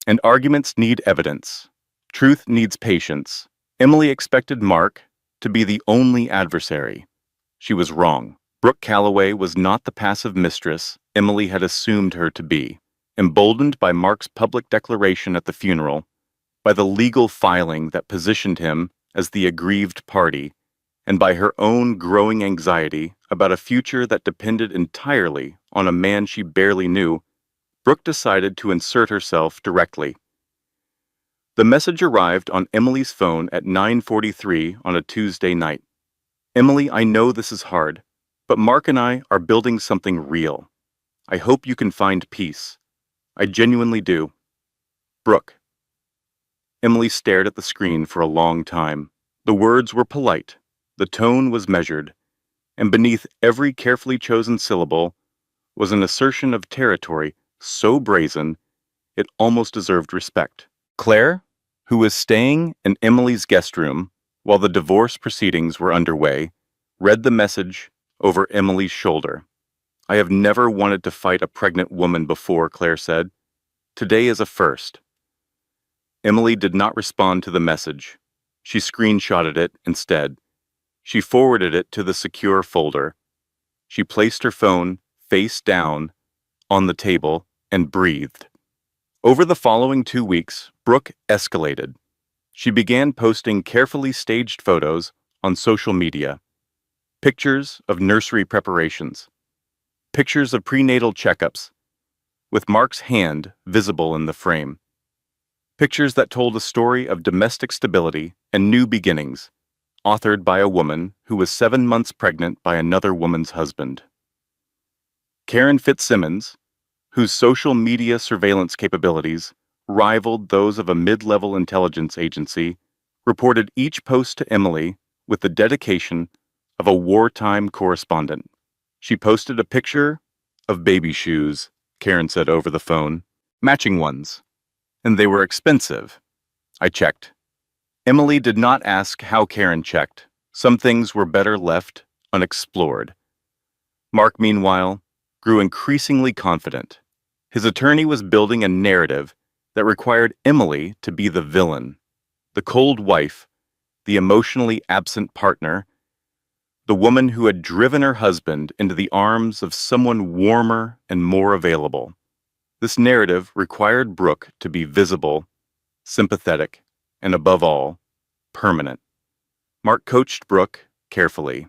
And arguments need evidence. Truth needs patience. Emily expected Mark to be the only adversary. She was wrong. Brooke Calloway was not the passive mistress Emily had assumed her to be. Emboldened by Mark's public declaration at the funeral, by the legal filing that positioned him as the aggrieved party, and by her own growing anxiety about a future that depended entirely on a man she barely knew, Brooke decided to insert herself directly. The message arrived on Emily's phone at 9:43 on a Tuesday night. "Emily, I know this is hard, but Mark and I are building something real. I hope you can find peace. I genuinely do. Brooke." Emily stared at the screen for a long time. The words were polite, the tone was measured, and beneath every carefully chosen syllable was an assertion of territory so brazen it almost deserved respect. Claire, who was staying in Emily's guest room while the divorce proceedings were underway, read the message over Emily's shoulder. "I have never wanted to fight a pregnant woman before," Claire said. "Today is a first." Emily did not respond to the message. She screenshotted it instead. She forwarded it to the secure folder. She placed her phone face down on the table and breathed. Over the following 2 weeks, Brooke escalated. She began posting carefully staged photos on social media. Pictures of nursery preparations. Pictures of prenatal checkups, with Mark's hand visible in the frame. Pictures that told a story of domestic stability and new beginnings, authored by a woman who was 7 months pregnant by another woman's husband. Karen Fitzsimmons, whose social media surveillance capabilities rivaled those of a mid-level intelligence agency, reported each post to Emily with the dedication of a wartime correspondent. She posted a picture of baby shoes, Karen said over the phone, matching ones, and they were expensive. I checked. Emily did not ask how Karen checked. Some things were better left unexplored. Mark, meanwhile, grew increasingly confident. His attorney was building a narrative that required Emily to be the villain, the cold wife, the emotionally absent partner, the woman who had driven her husband into the arms of someone warmer and more available. This narrative required Brooke to be visible, sympathetic, and above all, permanent. Mark coached Brooke carefully.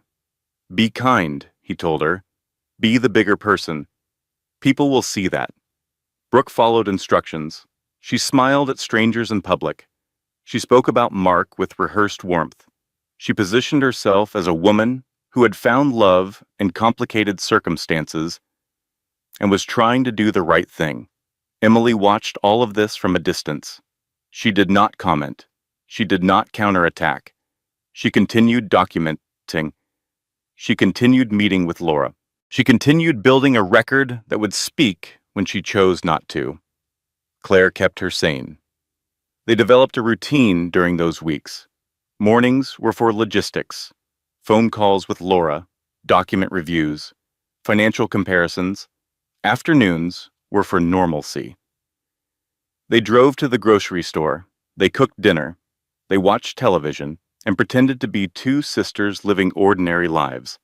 "Be kind," he told her. "Be the bigger person. People will see that." Brooke followed instructions. She smiled at strangers in public. She spoke about Mark with rehearsed warmth. She positioned herself as a woman who had found love in complicated circumstances and was trying to do the right thing. Emily watched all of this from a distance. She did not comment. She did not counterattack. She continued documenting. She continued meeting with Laura. She continued building a record that would speak when she chose not to. Claire kept her sane. They developed a routine during those weeks. Mornings were for logistics, phone calls with Laura, document reviews, financial comparisons. Afternoons were for normalcy. They drove to the grocery store. They cooked dinner. They watched television and pretended to be two sisters living ordinary lives.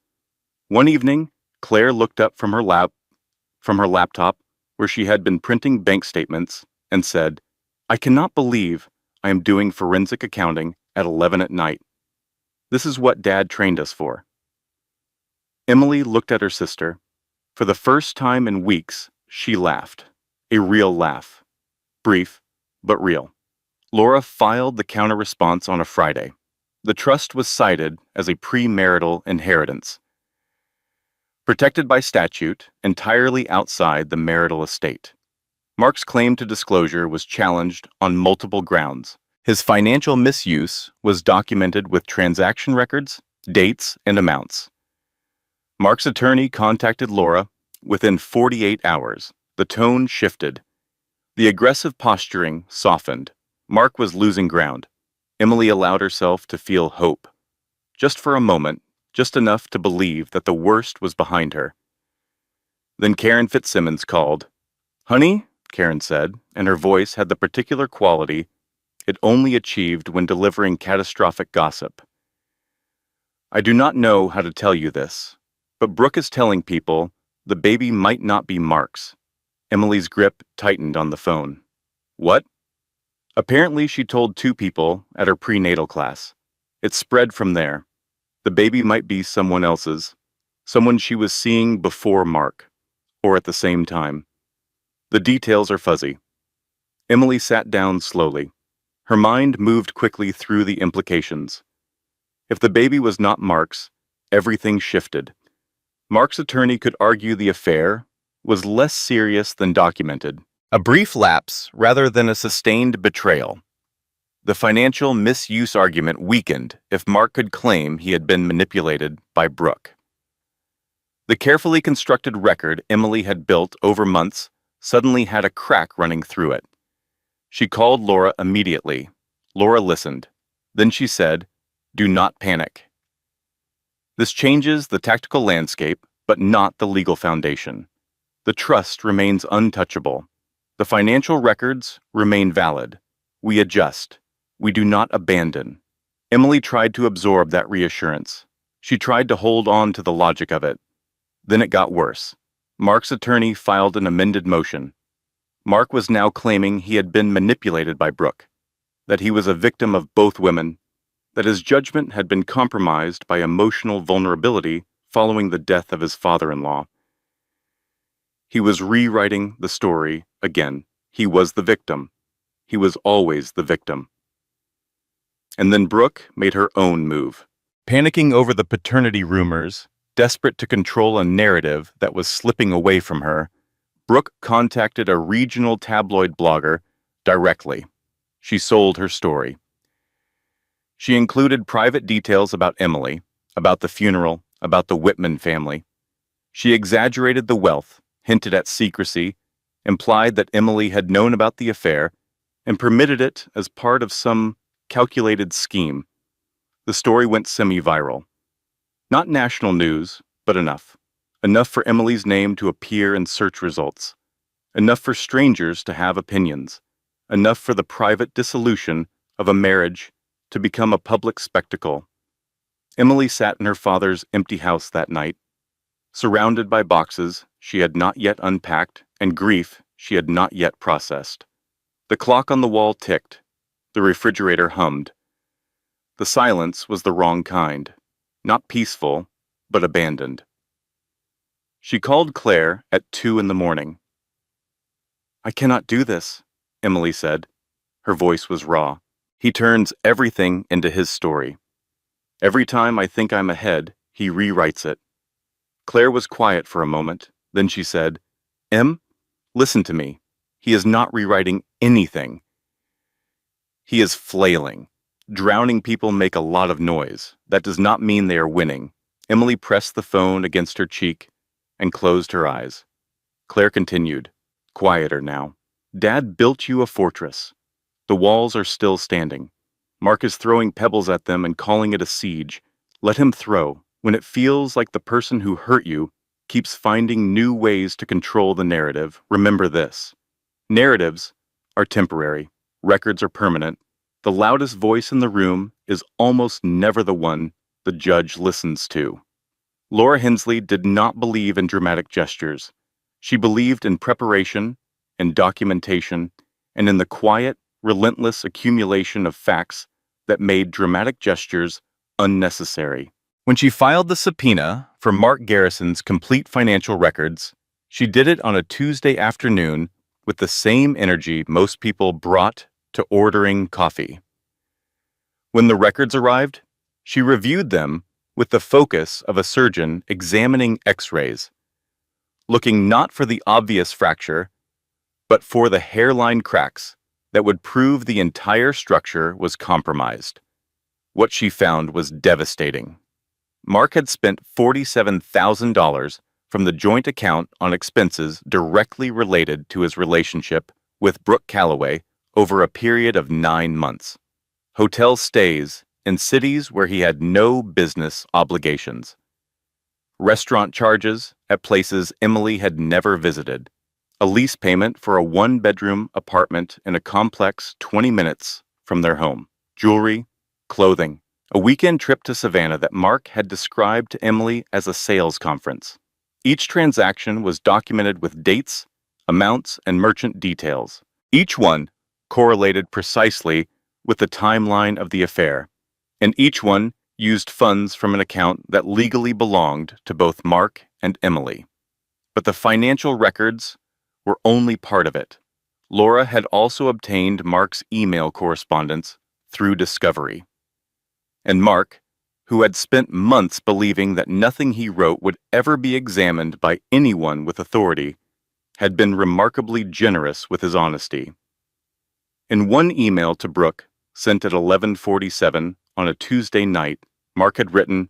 One evening, Claire looked up from her laptop, where she had been printing bank statements, and said, "I cannot believe I am doing forensic accounting at 11 at night. This is what Dad trained us for." Emily looked at her sister. For the first time in weeks, she laughed. A real laugh. Brief, but real. Laura filed the counter-response on a Friday. The trust was cited as a premarital inheritance, protected by statute, entirely outside the marital estate. Mark's claim to disclosure was challenged on multiple grounds. His financial misuse was documented with transaction records, dates, and amounts. Mark's attorney contacted Laura within 48 hours. The tone shifted. The aggressive posturing softened. Mark was losing ground. Emily allowed herself to feel hope. Just for a moment, just enough to believe that the worst was behind her. Then Karen Fitzsimmons called. "Honey," Karen said, and her voice had the particular quality it only achieved when delivering catastrophic gossip. "I do not know how to tell you this, but Brooke is telling people the baby might not be Mark's. Emily's grip tightened on the phone. What? Apparently, she told two people at her prenatal class. It spread from there. The baby might be someone else's, someone she was seeing before Mark, or at the same time. The details are fuzzy. Emily sat down slowly. Her mind moved quickly through the implications. If the baby was not Mark's, everything shifted. Mark's attorney could argue the affair was less serious than documented, a brief lapse rather than a sustained betrayal. The financial misuse argument weakened if Mark could claim he had been manipulated by Brooke. The carefully constructed record Emily had built over months suddenly had a crack running through it. She called Laura immediately. Laura listened. Then she said, "Do not panic." This changes the tactical landscape, but not the legal foundation. The trust remains untouchable. The financial records remain valid. We adjust. We do not abandon. Emily tried to absorb that reassurance. She tried to hold on to the logic of it. Then it got worse. Mark's attorney filed an amended motion. Mark was now claiming he had been manipulated by Brooke, that he was a victim of both women, that his judgment had been compromised by emotional vulnerability following the death of his father-in-law. He was rewriting the story again. He was the victim. He was always the victim. And then Brooke made her own move. Panicking over the paternity rumors, desperate to control a narrative that was slipping away from her, Brooke contacted a regional tabloid blogger directly. She sold her story. She included private details about Emily, about the funeral, about the Whitman family. She exaggerated the wealth, hinted at secrecy, implied that Emily had known about the affair, and permitted it as part of some calculated scheme. The story went semi-viral. Not national news, but enough. Enough for Emily's name to appear in search results. Enough for strangers to have opinions. Enough for the private dissolution of a marriage to become a public spectacle. Emily sat in her father's empty house that night, surrounded by boxes she had not yet unpacked and grief she had not yet processed. The clock on the wall ticked. The refrigerator hummed. The silence was the wrong kind. Not peaceful, but abandoned. She called Claire at 2 a.m. "I cannot do this," Emily said. Her voice was raw. "He turns everything into his story. Every time I think I'm ahead, he rewrites it." Claire was quiet for a moment. Then she said, "Em, listen to me. He is not rewriting anything. He is flailing. Drowning people make a lot of noise. That does not mean they are winning." Emily pressed the phone against her cheek and closed her eyes. Claire continued, quieter now. "Dad built you a fortress. The walls are still standing. Mark is throwing pebbles at them and calling it a siege. Let him throw. When it feels like the person who hurt you keeps finding new ways to control the narrative, remember this. Narratives are temporary. Records are permanent. The loudest voice in the room is almost never the one the judge listens to." Laura Hensley did not believe in dramatic gestures. She believed in preparation, in documentation, and in the quiet, relentless accumulation of facts that made dramatic gestures unnecessary. When she filed the subpoena for Mark Garrison's complete financial records, she did it on a Tuesday afternoon with the same energy most people brought to ordering coffee. When the records arrived, she reviewed them with the focus of a surgeon examining X-rays, looking not for the obvious fracture, but for the hairline cracks that would prove the entire structure was compromised. What she found was devastating. Mark had spent $47,000 from the joint account on expenses directly related to his relationship with Brooke Calloway over a period of 9 months. Hotel stays in cities where he had no business obligations. Restaurant charges at places Emily had never visited. A lease payment for a 1-bedroom apartment in a complex 20 minutes from their home. Jewelry, clothing. A weekend trip to Savannah that Mark had described to Emily as a sales conference. Each transaction was documented with dates, amounts, and merchant details. Each one correlated precisely with the timeline of the affair, and each one used funds from an account that legally belonged to both Mark and Emily. But the financial records were only part of it. Laura had also obtained Mark's email correspondence through discovery. And Mark, who had spent months believing that nothing he wrote would ever be examined by anyone with authority, had been remarkably generous with his honesty. In one email to Brooke, sent at 11:47 on a Tuesday night, Mark had written,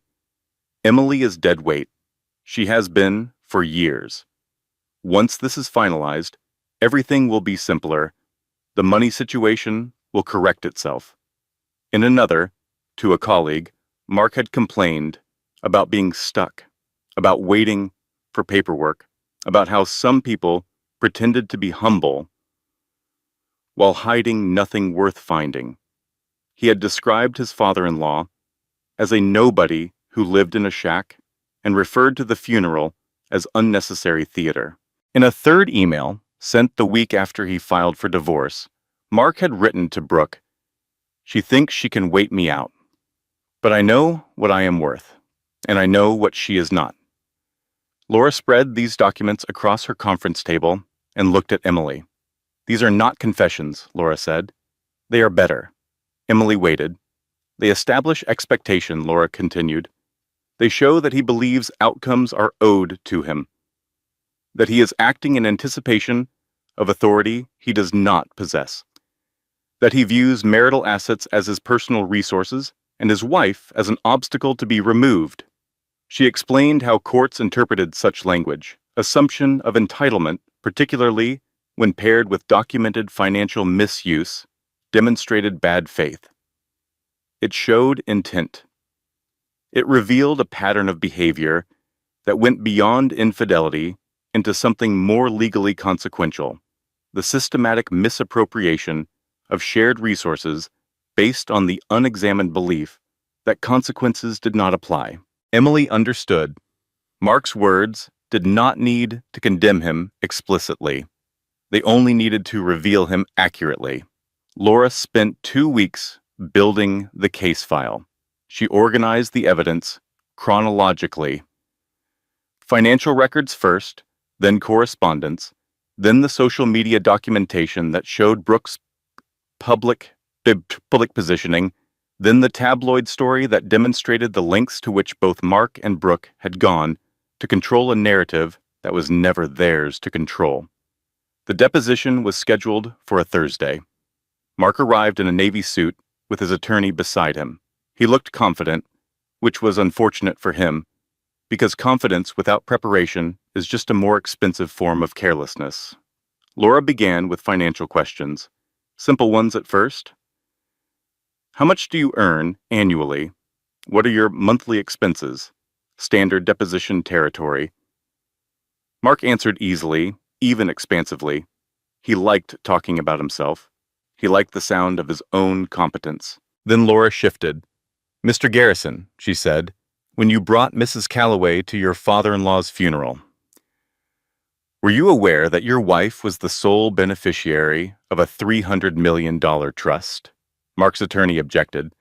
"Emily is dead weight. She has been for years. Once this is finalized, everything will be simpler. The money situation will correct itself." In another, to a colleague, Mark had complained about being stuck, about waiting for paperwork, about how some people pretended to be humble while hiding nothing worth finding. He had described his father-in-law as a nobody who lived in a shack and referred to the funeral as unnecessary theater. In a third email, sent the week after he filed for divorce, Mark had written to Brooke, "She thinks she can wait me out. But I know what I am worth, and I know what she is not." Laura spread these documents across her conference table and looked at Emily. "These are not confessions," Laura said. "They are better." Emily waited. "They establish expectation," Laura continued. "They show that he believes outcomes are owed to him, that he is acting in anticipation of authority he does not possess, that he views marital assets as his personal resources and his wife as an obstacle to be removed." She explained how courts interpreted such language, assumption of entitlement, particularly when paired with documented financial misuse, demonstrated bad faith. It showed intent. It revealed a pattern of behavior that went beyond infidelity into something more legally consequential, the systematic misappropriation of shared resources based on the unexamined belief that consequences did not apply. Emily understood. Mark's words did not need to condemn him explicitly. They only needed to reveal him accurately. Laura spent 2 weeks building the case file. She organized the evidence chronologically. Financial records first, then correspondence, then the social media documentation that showed Brooke's public positioning, then the tabloid story that demonstrated the lengths to which both Mark and Brooke had gone to control a narrative that was never theirs to control. The deposition was scheduled for a Thursday. Mark arrived in a navy suit with his attorney beside him. He looked confident, which was unfortunate for him, because confidence without preparation is just a more expensive form of carelessness. Laura began with financial questions, simple ones at first. "How much do you earn annually? What are your monthly expenses?" Standard deposition territory. Mark answered easily, even expansively. He liked talking about himself. He liked the sound of his own competence. Then Laura shifted. "Mr. Garrison," she said, "when you brought Mrs. Calloway to your father-in-law's funeral, were you aware that your wife was the sole beneficiary of a $300 million trust?" Mark's attorney objected.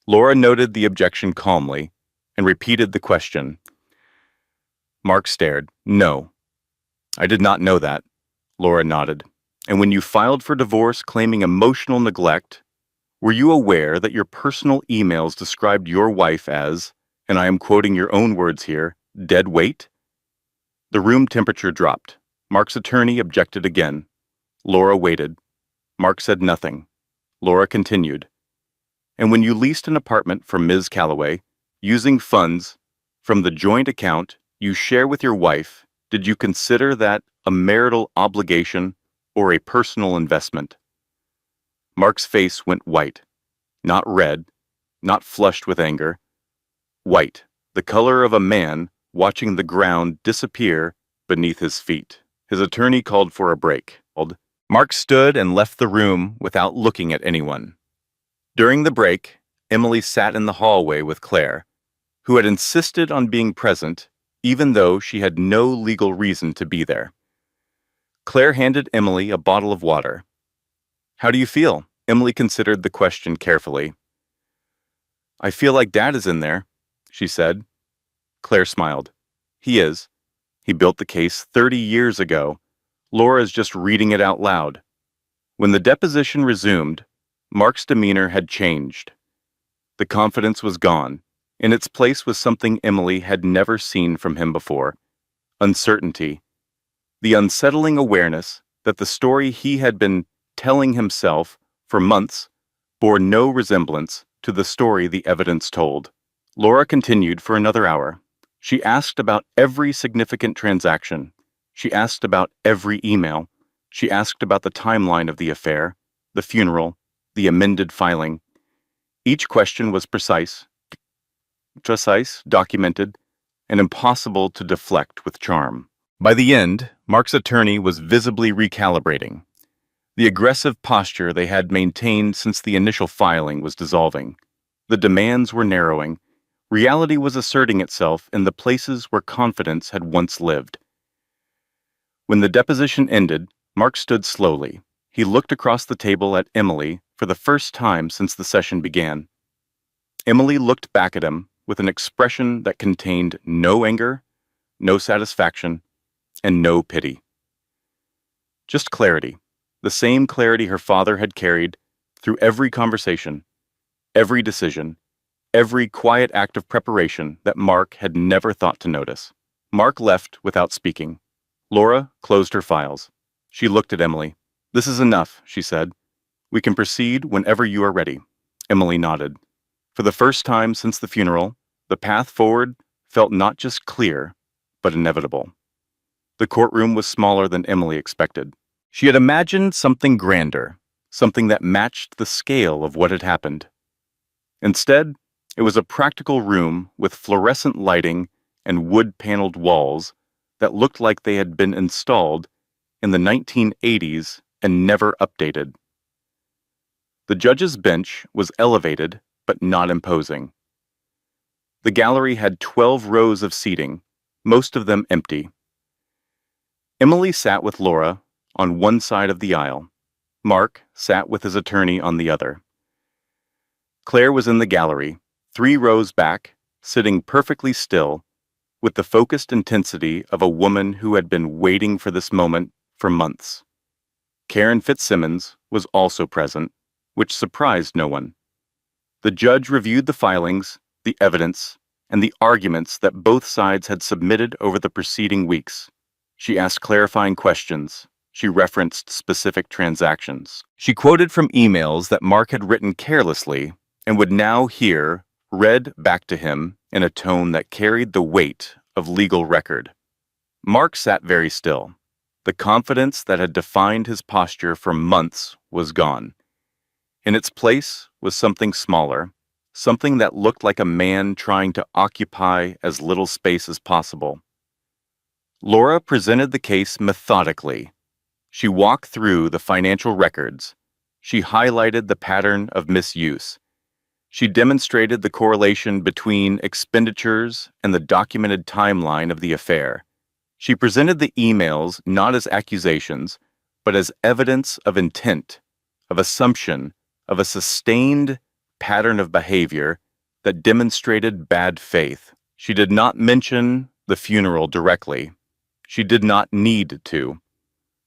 Laura noted the objection calmly and repeated the question. Mark stared. "No, I did not know that." Laura nodded. "And when you filed for divorce claiming emotional neglect, were you aware that your personal emails described your wife as, and I am quoting your own words here, dead weight?" The room temperature dropped. Mark's attorney objected again. Laura waited. Mark said nothing. Laura continued. "And when you leased an apartment from Ms. Calloway, using funds from the joint account you share with your wife, did you consider that a marital obligation or a personal investment?" Mark's face went white. Not red, not flushed with anger. White, the color of a man watching the ground disappear beneath his feet. His attorney called for a break. Mark stood and left the room without looking at anyone. During the break, Emily sat in the hallway with Claire, who had insisted on being present even though she had no legal reason to be there. Claire handed Emily a bottle of water. "How do you feel?" Emily considered the question carefully. "I feel like Dad is in there," she said. Claire smiled. "He is. He built the case 30 years ago. Laura's just reading it out loud." When the deposition resumed, Mark's demeanor had changed. The confidence was gone. In its place was something Emily had never seen from him before: uncertainty. The unsettling awareness that the story he had been telling himself for months bore no resemblance to the story the evidence told. Laura continued for another hour. She asked about every significant transaction. She asked about every email. She asked about the timeline of the affair, the funeral, the amended filing. Each question was precise, documented, and impossible to deflect with charm. By the end, Mark's attorney was visibly recalibrating. The aggressive posture they had maintained since the initial filing was dissolving. The demands were narrowing. Reality was asserting itself in the places where confidence had once lived. When the deposition ended, Mark stood slowly. He looked across the table at Emily for the first time since the session began. Emily looked back at him with an expression that contained no anger, no satisfaction, and no pity. Just clarity, the same clarity her father had carried through every conversation, every decision, every quiet act of preparation that Mark had never thought to notice. Mark left without speaking. Laura closed her files. She looked at Emily. "This is enough," she said. "We can proceed whenever you are ready." Emily nodded. For the first time since the funeral, the path forward felt not just clear, but inevitable. The courtroom was smaller than Emily expected. She had imagined something grander, something that matched the scale of what had happened. Instead, it was a practical room with fluorescent lighting and wood-paneled walls that looked like they had been installed in the 1980s and never updated. The judge's bench was elevated but not imposing. The gallery had 12 rows of seating, most of them empty. Emily sat with Laura on one side of the aisle. Mark sat with his attorney on the other. Claire was in the gallery, 3 rows back, sitting perfectly still, with the focused intensity of a woman who had been waiting for this moment for months. Karen Fitzsimmons was also present, which surprised no one. The judge reviewed the filings, the evidence, and the arguments that both sides had submitted over the preceding weeks. She asked clarifying questions. She referenced specific transactions. She quoted from emails that Mark had written carelessly and would now hear read back to him in a tone that carried the weight of legal record. Mark sat very still. The confidence that had defined his posture for months was gone. In its place was something smaller, something that looked like a man trying to occupy as little space as possible. Laura presented the case methodically. She walked through the financial records. She highlighted the pattern of misuse. She demonstrated the correlation between expenditures and the documented timeline of the affair. She presented the emails not as accusations, but as evidence of intent, of assumption, of a sustained pattern of behavior that demonstrated bad faith. She did not mention the funeral directly. She did not need to.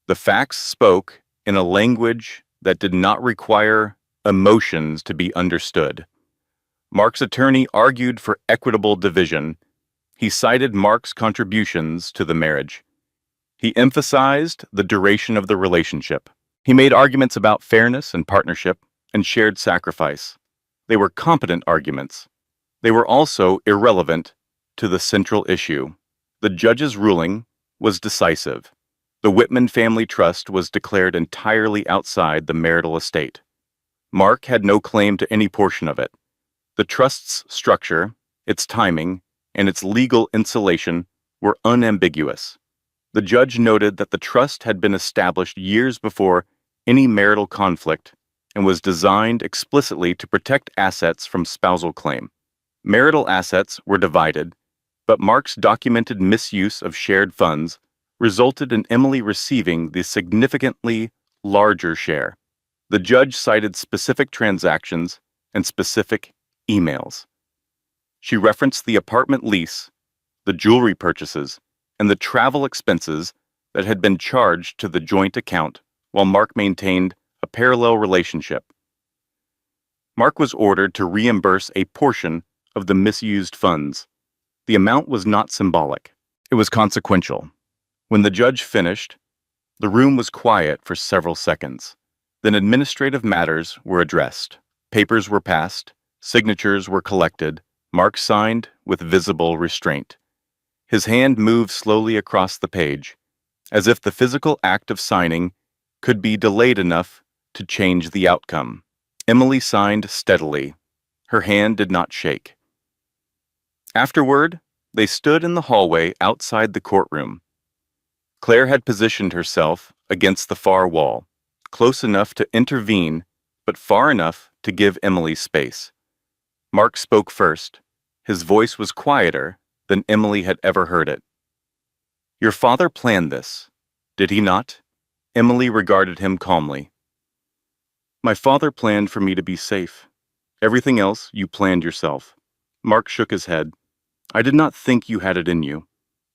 The facts spoke in a language that did not require emotions to be understood. Mark's attorney argued for equitable division. He cited Mark's contributions to the marriage. He emphasized the duration of the relationship. He made arguments about fairness and partnership and shared sacrifice. They were competent arguments. They were also irrelevant to the central issue. The judge's ruling was decisive. The Whitman family trust was declared entirely outside the marital estate. Mark had no claim to any portion of it. The trust's structure, its timing, and its legal insulation were unambiguous. The judge noted that the trust had been established years before any marital conflict and was designed explicitly to protect assets from spousal claim. Marital assets were divided, but Mark's documented misuse of shared funds resulted in Emily receiving the significantly larger share. The judge cited specific transactions and specific emails. She referenced the apartment lease, the jewelry purchases, and the travel expenses that had been charged to the joint account while Mark maintained a parallel relationship. Mark was ordered to reimburse a portion of the misused funds. The amount was not symbolic. It was consequential. When the judge finished, the room was quiet for several seconds. Then administrative matters were addressed. Papers were passed, signatures were collected, Mark signed with visible restraint. His hand moved slowly across the page, as if the physical act of signing could be delayed enough to change the outcome. Emily signed steadily. Her hand did not shake. Afterward, they stood in the hallway outside the courtroom. Claire had positioned herself against the far wall, close enough to intervene, but far enough to give Emily space. Mark spoke first. His voice was quieter than Emily had ever heard it. "Your father planned this, did he not?" Emily regarded him calmly. "My father planned for me to be safe. Everything else you planned yourself." Mark shook his head. "I did not think you had it in you."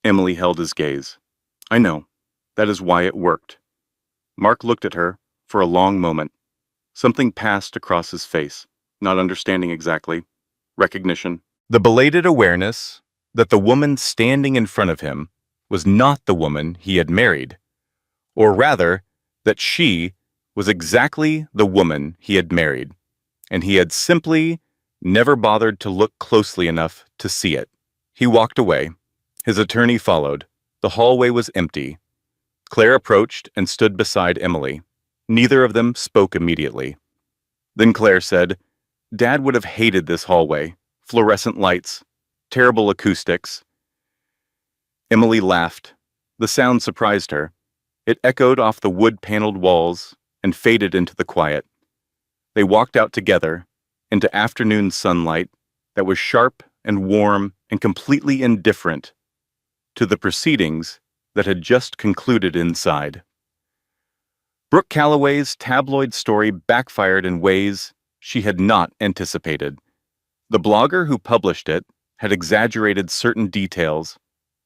Emily held his gaze. "I know. That is why it worked." Mark looked at her for a long moment. Something passed across his face, not understanding exactly. Recognition. The belated awareness that the woman standing in front of him was not the woman he had married, or rather, that she was exactly the woman he had married, and he had simply never bothered to look closely enough to see it. He walked away. His attorney followed. The hallway was empty. Claire approached and stood beside Emily. Neither of them spoke immediately. Then Claire said, "Dad would have hated this hallway. Fluorescent lights, terrible acoustics." Emily laughed. The sound surprised her. It echoed off the wood-paneled walls and faded into the quiet. They walked out together into afternoon sunlight that was sharp and warm and completely indifferent to the proceedings that had just concluded inside. Brooke Calloway's tabloid story backfired in ways she had not anticipated. The blogger who published it had exaggerated certain details,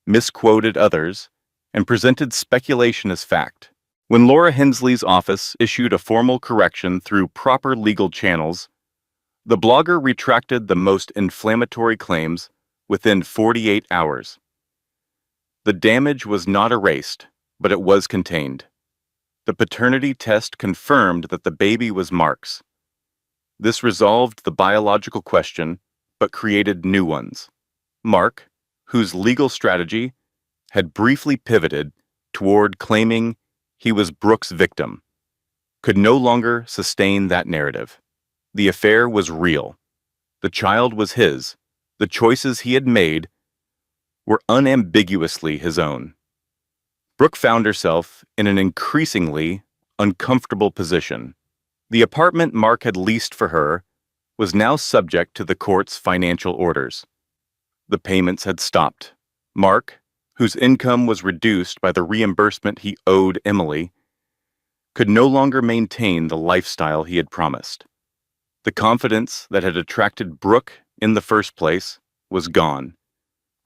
misquoted others, and presented speculation as fact. When Laura Hensley's office issued a formal correction through proper legal channels, the blogger retracted the most inflammatory claims within 48 hours. The damage was not erased, but it was contained. The paternity test confirmed that the baby was Mark's. This resolved the biological question, but created new ones. Mark, whose legal strategy had briefly pivoted toward claiming he was Brooke's victim, could no longer sustain that narrative. The affair was real. The child was his. The choices he had made were unambiguously his own. Brooke found herself in an increasingly uncomfortable position. The apartment Mark had leased for her was now subject to the court's financial orders. The payments had stopped. Mark, whose income was reduced by the reimbursement he owed Emily, could no longer maintain the lifestyle he had promised. The confidence that had attracted Brooke in the first place was gone,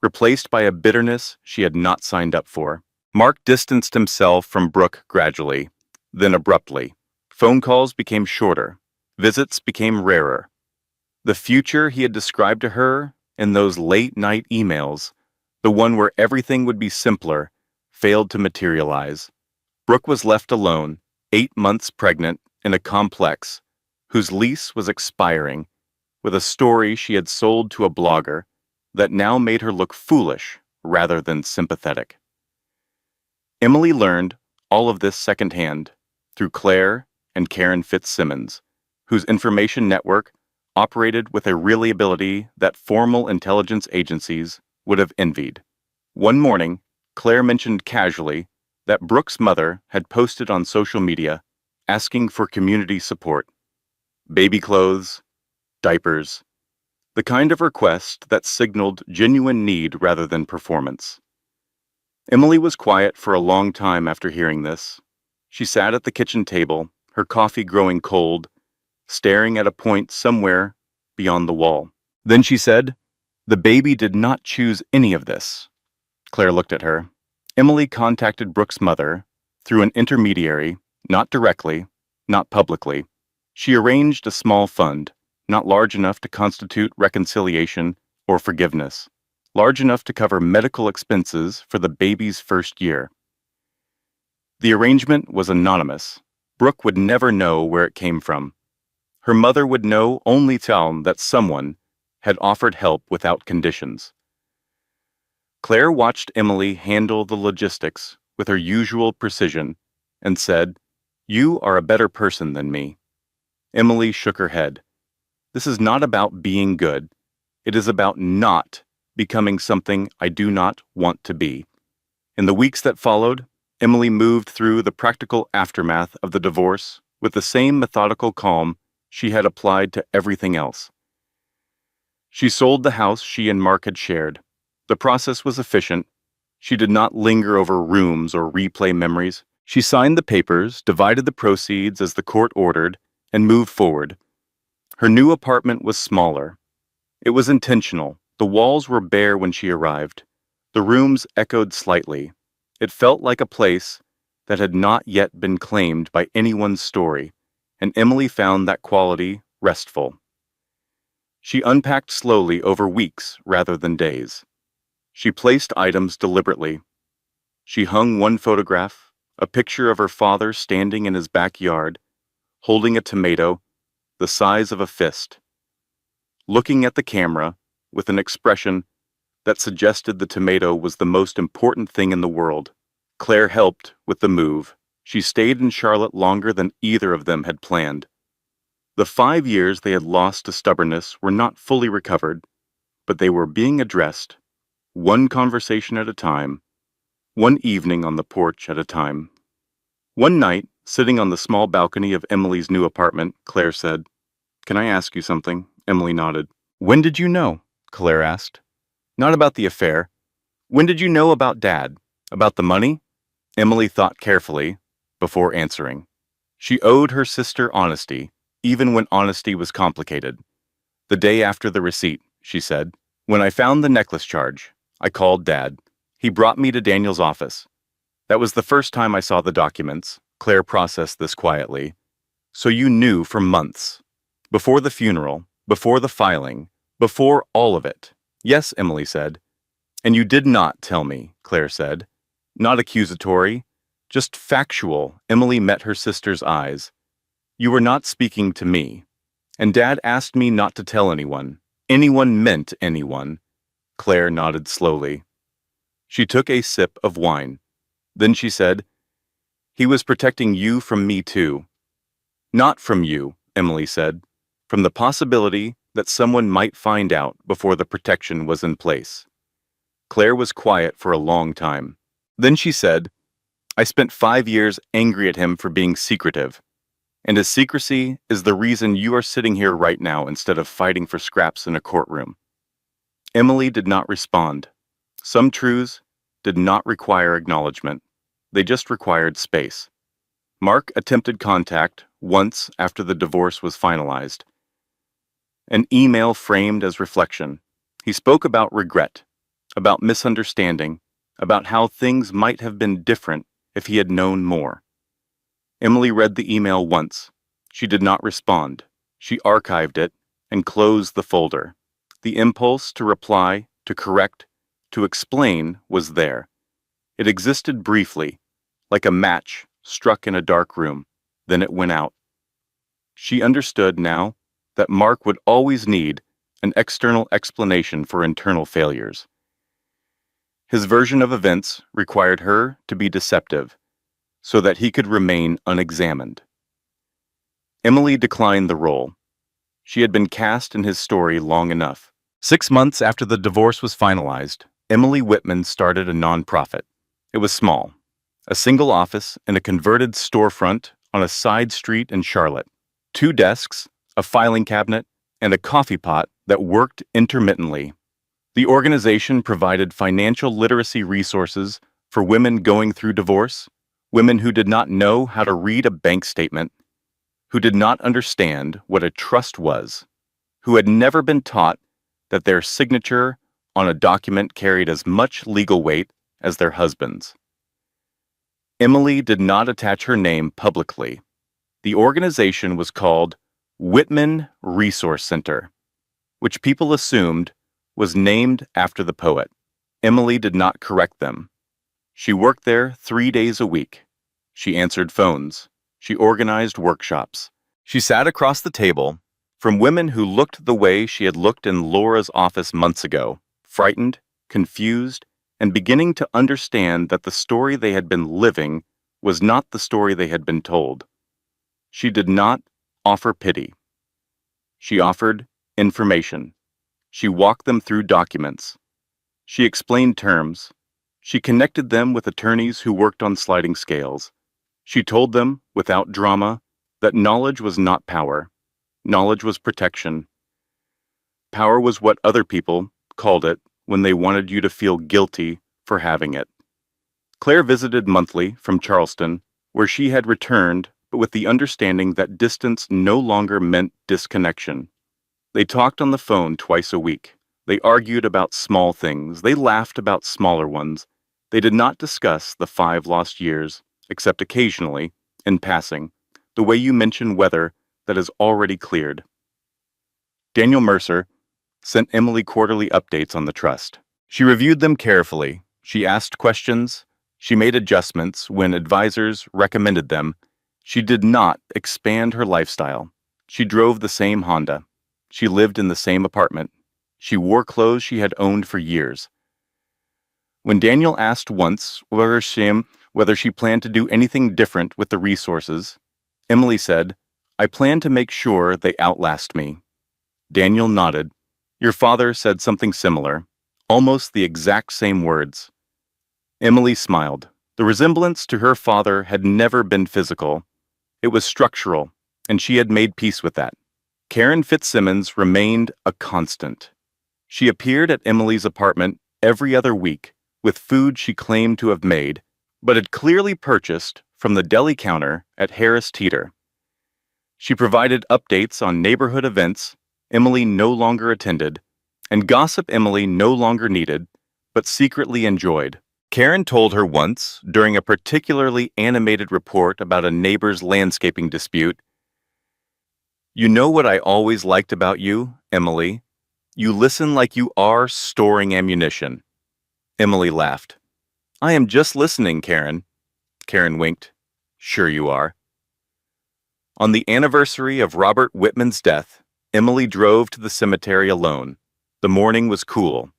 replaced by a bitterness she had not signed up for. Mark distanced himself from Brooke gradually, then abruptly. Phone calls became shorter. Visits became rarer. The future he had described to her in those late-night emails, the one where everything would be simpler, failed to materialize. Brooke was left alone, 8 months pregnant, in a complex whose lease was expiring, with a story she had sold to a blogger that now made her look foolish rather than sympathetic. Emily learned all of this secondhand through Claire and Karen Fitzsimmons, whose information network operated with a reliability that formal intelligence agencies would have envied. One morning, Claire mentioned casually that Brooke's mother had posted on social media asking for community support. Baby clothes, diapers, the kind of request that signaled genuine need rather than performance. Emily was quiet for a long time after hearing this. She sat at the kitchen table, her coffee growing cold, staring at a point somewhere beyond the wall. Then she said, "The baby did not choose any of this." Claire looked at her. Emily contacted Brooke's mother through an intermediary, not directly, not publicly. She arranged a small fund, not large enough to constitute reconciliation or forgiveness, large enough to cover medical expenses for the baby's first year. The arrangement was anonymous. Brooke would never know where it came from. Her mother would know only tell that someone had offered help without conditions. Claire watched Emily handle the logistics with her usual precision and said, "You are a better person than me." Emily shook her head. "This is not about being good. It is about not becoming something I do not want to be." In the weeks that followed, Emily moved through the practical aftermath of the divorce with the same methodical calm she had applied to everything else. She sold the house she and Mark had shared. The process was efficient. She did not linger over rooms or replay memories. She signed the papers, divided the proceeds as the court ordered, and moved forward. Her new apartment was smaller. It was intentional. The walls were bare when she arrived. The rooms echoed slightly. It felt like a place that had not yet been claimed by anyone's story, and Emily found that quality restful. She unpacked slowly over weeks rather than days. She placed items deliberately. She hung one photograph, a picture of her father standing in his backyard, holding a tomato the size of a fist, looking at the camera with an expression that suggested the tomato was the most important thing in the world. Claire helped with the move. She stayed in Charlotte longer than either of them had planned. The 5 years they had lost to stubbornness were not fully recovered, but they were being addressed, one conversation at a time, one evening on the porch at a time. One night, sitting on the small balcony of Emily's new apartment, Claire said, "Can I ask you something?" Emily nodded. "When did you know?" Claire asked. "Not about the affair. When did you know about Dad? About the money?" Emily thought carefully before answering. She owed her sister honesty, even when honesty was complicated. "The day after the receipt," she said. "When I found the necklace charge, I called Dad. He brought me to Daniel's office. That was the first time I saw the documents." Claire processed this quietly. "So you knew for months. Before the funeral, before the filing, before all of it." "Yes," Emily said. "And you did not tell me," Claire said. Not accusatory, just factual. Emily met her sister's eyes. "You were not speaking to me. And Dad asked me not to tell anyone. Anyone meant anyone." Claire nodded slowly. She took a sip of wine. Then she said, "He was protecting you from me too." "Not from you," Emily said. "From the possibility that someone might find out before the protection was in place." Claire was quiet for a long time. Then she said, "I spent 5 years angry at him for being secretive. And his secrecy is the reason you are sitting here right now instead of fighting for scraps in a courtroom." Emily did not respond. Some truths did not require acknowledgement. They just required space. Mark attempted contact once after the divorce was finalized. An email framed as reflection. He spoke about regret, about misunderstanding, about how things might have been different if he had known more. Emily read the email once. She did not respond. She archived it and closed the folder. The impulse to reply, to correct, to explain was there. It existed briefly, like a match struck in a dark room. Then it went out. She understood now that Mark would always need an external explanation for internal failures. His version of events required her to be deceptive, so that he could remain unexamined. Emily declined the role. She had been cast in his story long enough. 6 months after the divorce was finalized, Emily Whitman started a nonprofit. It was small, a single office in a converted storefront on a side street in Charlotte. 2 desks, a filing cabinet, and a coffee pot that worked intermittently. The organization provided financial literacy resources For women going through divorce, women who did not know how to read a bank statement, who did not understand what a trust was, who had never been taught that their signature on a document carried as much legal weight as their husband's. Emily did not attach her name publicly. The organization was called Whitman Resource Center, which people assumed was named after the poet. Emily did not correct them. She worked there 3 days a week. She answered phones. She organized workshops. She sat across the table from women who looked the way she had looked in Laura's office months ago, frightened, confused, and beginning to understand that the story they had been living was not the story they had been told. She did not offer pity. She offered information. She walked them through documents. She explained terms. She connected them with attorneys who worked on sliding scales. She told them, without drama, that knowledge was not power. Knowledge was protection. Power was what other people called it when they wanted you to feel guilty for having it. Claire visited monthly from Charleston, where she had returned, but with the understanding that distance no longer meant disconnection. They talked on the phone twice a week. They argued about small things. They laughed about smaller ones. They did not discuss the 5 lost years, except occasionally, in passing, the way you mention weather that is already cleared. Daniel Mercer sent Emily quarterly updates on the trust. She reviewed them carefully. She asked questions. She made adjustments when advisors recommended them. She did not expand her lifestyle. She drove the same Honda. She lived in the same apartment. She wore clothes she had owned for years. When Daniel asked once whether she planned to do anything different with the resources, Emily said, "I plan to make sure they outlast me." Daniel nodded. "Your father said something similar, almost the exact same words." Emily smiled. The resemblance to her father had never been physical. It was structural, and she had made peace with that. Karen Fitzsimmons remained a constant. She appeared at Emily's apartment every other week with food she claimed to have made, but had clearly purchased from the deli counter at Harris Teeter. She provided updates on neighborhood events Emily no longer attended, and gossip Emily no longer needed, but secretly enjoyed. Karen told her once, during a particularly animated report about a neighbor's landscaping dispute, "You know what I always liked about you, Emily? You listen like you are storing ammunition." Emily laughed. "I am just listening, Karen." Karen winked. "Sure you are." On the anniversary of Robert Whitman's death, Emily drove to the cemetery alone. The morning was cool.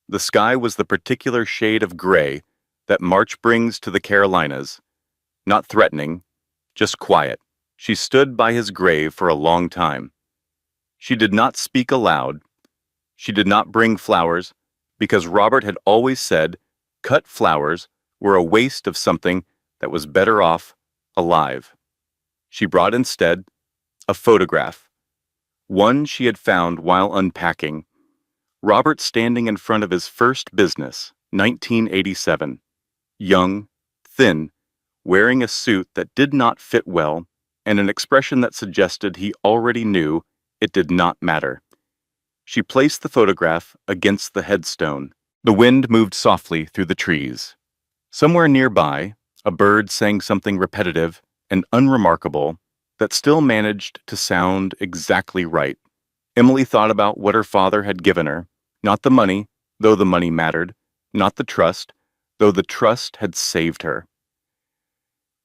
The sky was the particular shade of gray that March brings to the Carolinas. Not threatening, just quiet. She stood by his grave for a long time. She did not speak aloud. She did not bring flowers, because Robert had always said cut flowers were a waste of something that was better off alive. She brought instead a photograph, one she had found while unpacking. Robert standing in front of his first business, 1987. Young, thin, wearing a suit that did not fit well, and an expression that suggested he already knew it did not matter. She placed the photograph against the headstone. The wind moved softly through the trees. Somewhere nearby, a bird sang something repetitive and unremarkable that still managed to sound exactly right. Emily thought about what her father had given her. Not the money, though the money mattered. Not the trust, though the trust had saved her.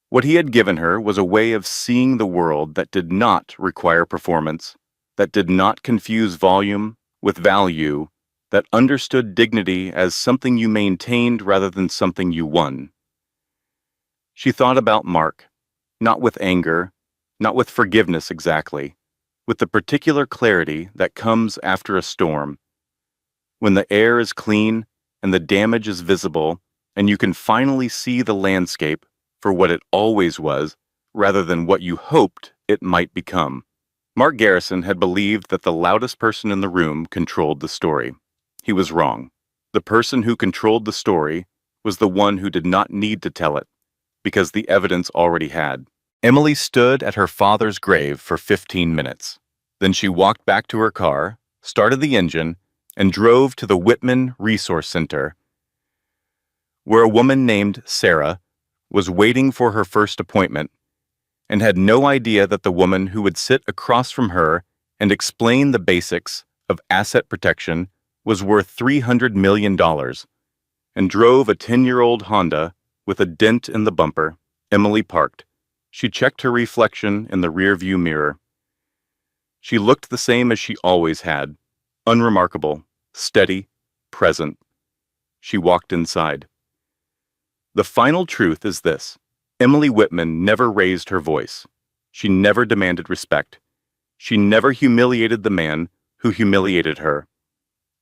What he had given her was a way of seeing the world that did not require performance, that did not confuse volume with value, that understood dignity as something you maintained rather than something you won. She thought about Mark, not with anger, not with forgiveness exactly, with the particular clarity that comes after a storm. When the air is clean and the damage is visible, and you can finally see the landscape for what it always was, rather than what you hoped it might become. Mark Garrison had believed that the loudest person in the room controlled the story. He was wrong. The person who controlled the story was the one who did not need to tell it, because the evidence already had. Emily stood at her father's grave for 15 minutes. Then she walked back to her car, started the engine, and drove to the Whitman Resource Center, where a woman named Sarah was waiting for her first appointment and had no idea that the woman who would sit across from her and explain the basics of asset protection was worth $300 million and drove a 10-year-old Honda with a dent in the bumper. Emily parked. She checked her reflection in the rearview mirror. She looked the same as she always had, unremarkable, steady, present. She walked inside. The final truth is this: Emily Whitman never raised her voice. She never demanded respect. She never humiliated the man who humiliated her.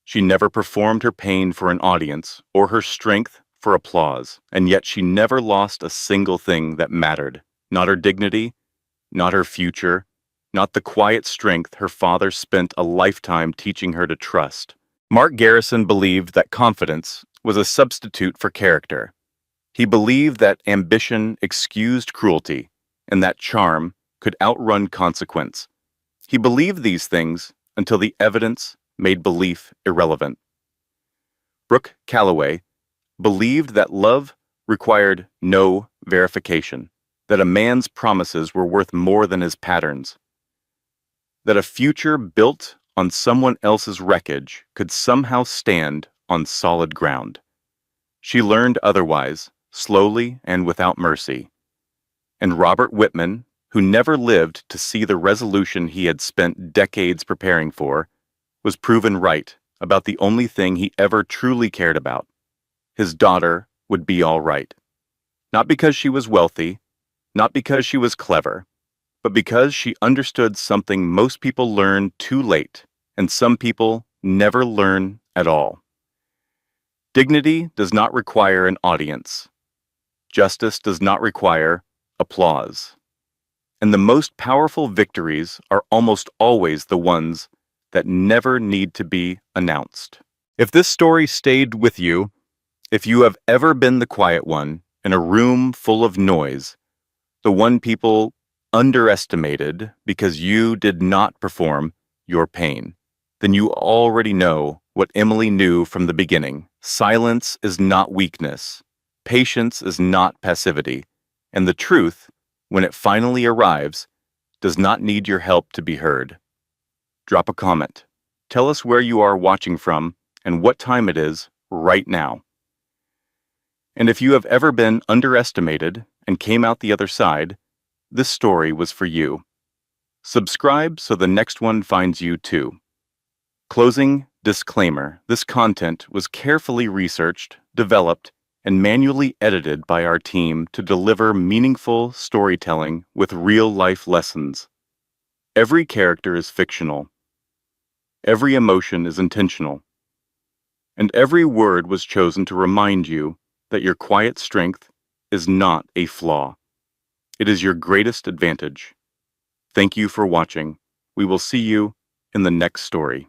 She never performed her pain for an audience or her strength for applause, and yet she never lost a single thing that mattered. Not her dignity, not her future, not the quiet strength her father spent a lifetime teaching her to trust. Mark Garrison believed that confidence was a substitute for character. He believed that ambition excused cruelty and that charm could outrun consequence. He believed these things until the evidence made belief irrelevant. Brooke Calloway believed that love required no verification, that a man's promises were worth more than his patterns, that a future built on someone else's wreckage could somehow stand on solid ground. She learned otherwise, slowly and without mercy. And Robert Whitman, who never lived to see the resolution he had spent decades preparing for, was proven right about the only thing he ever truly cared about. His daughter would be all right. Not because she was wealthy, not because she was clever, but because she understood something most people learn too late, and some people never learn at all. Dignity does not require an audience. Justice does not require applause. And the most powerful victories are almost always the ones that never need to be announced. If this story stayed with you, if you have ever been the quiet one in a room full of noise, the one people underestimated because you did not perform your pain, then you already know what Emily knew from the beginning. Silence is not weakness. Patience is not passivity. And the truth, when it finally arrives, does not need your help to be heard. Drop a comment. Tell us where you are watching from and what time it is right now. And if you have ever been underestimated and came out the other side, this story was for you. Subscribe so the next one finds you too. Closing disclaimer: this content was carefully researched, developed, and manually edited by our team to deliver meaningful storytelling with real-life lessons. Every character is fictional. Every emotion is intentional. And every word was chosen to remind you that your quiet strength is not a flaw. It is your greatest advantage. Thank you for watching. We will see you in the next story.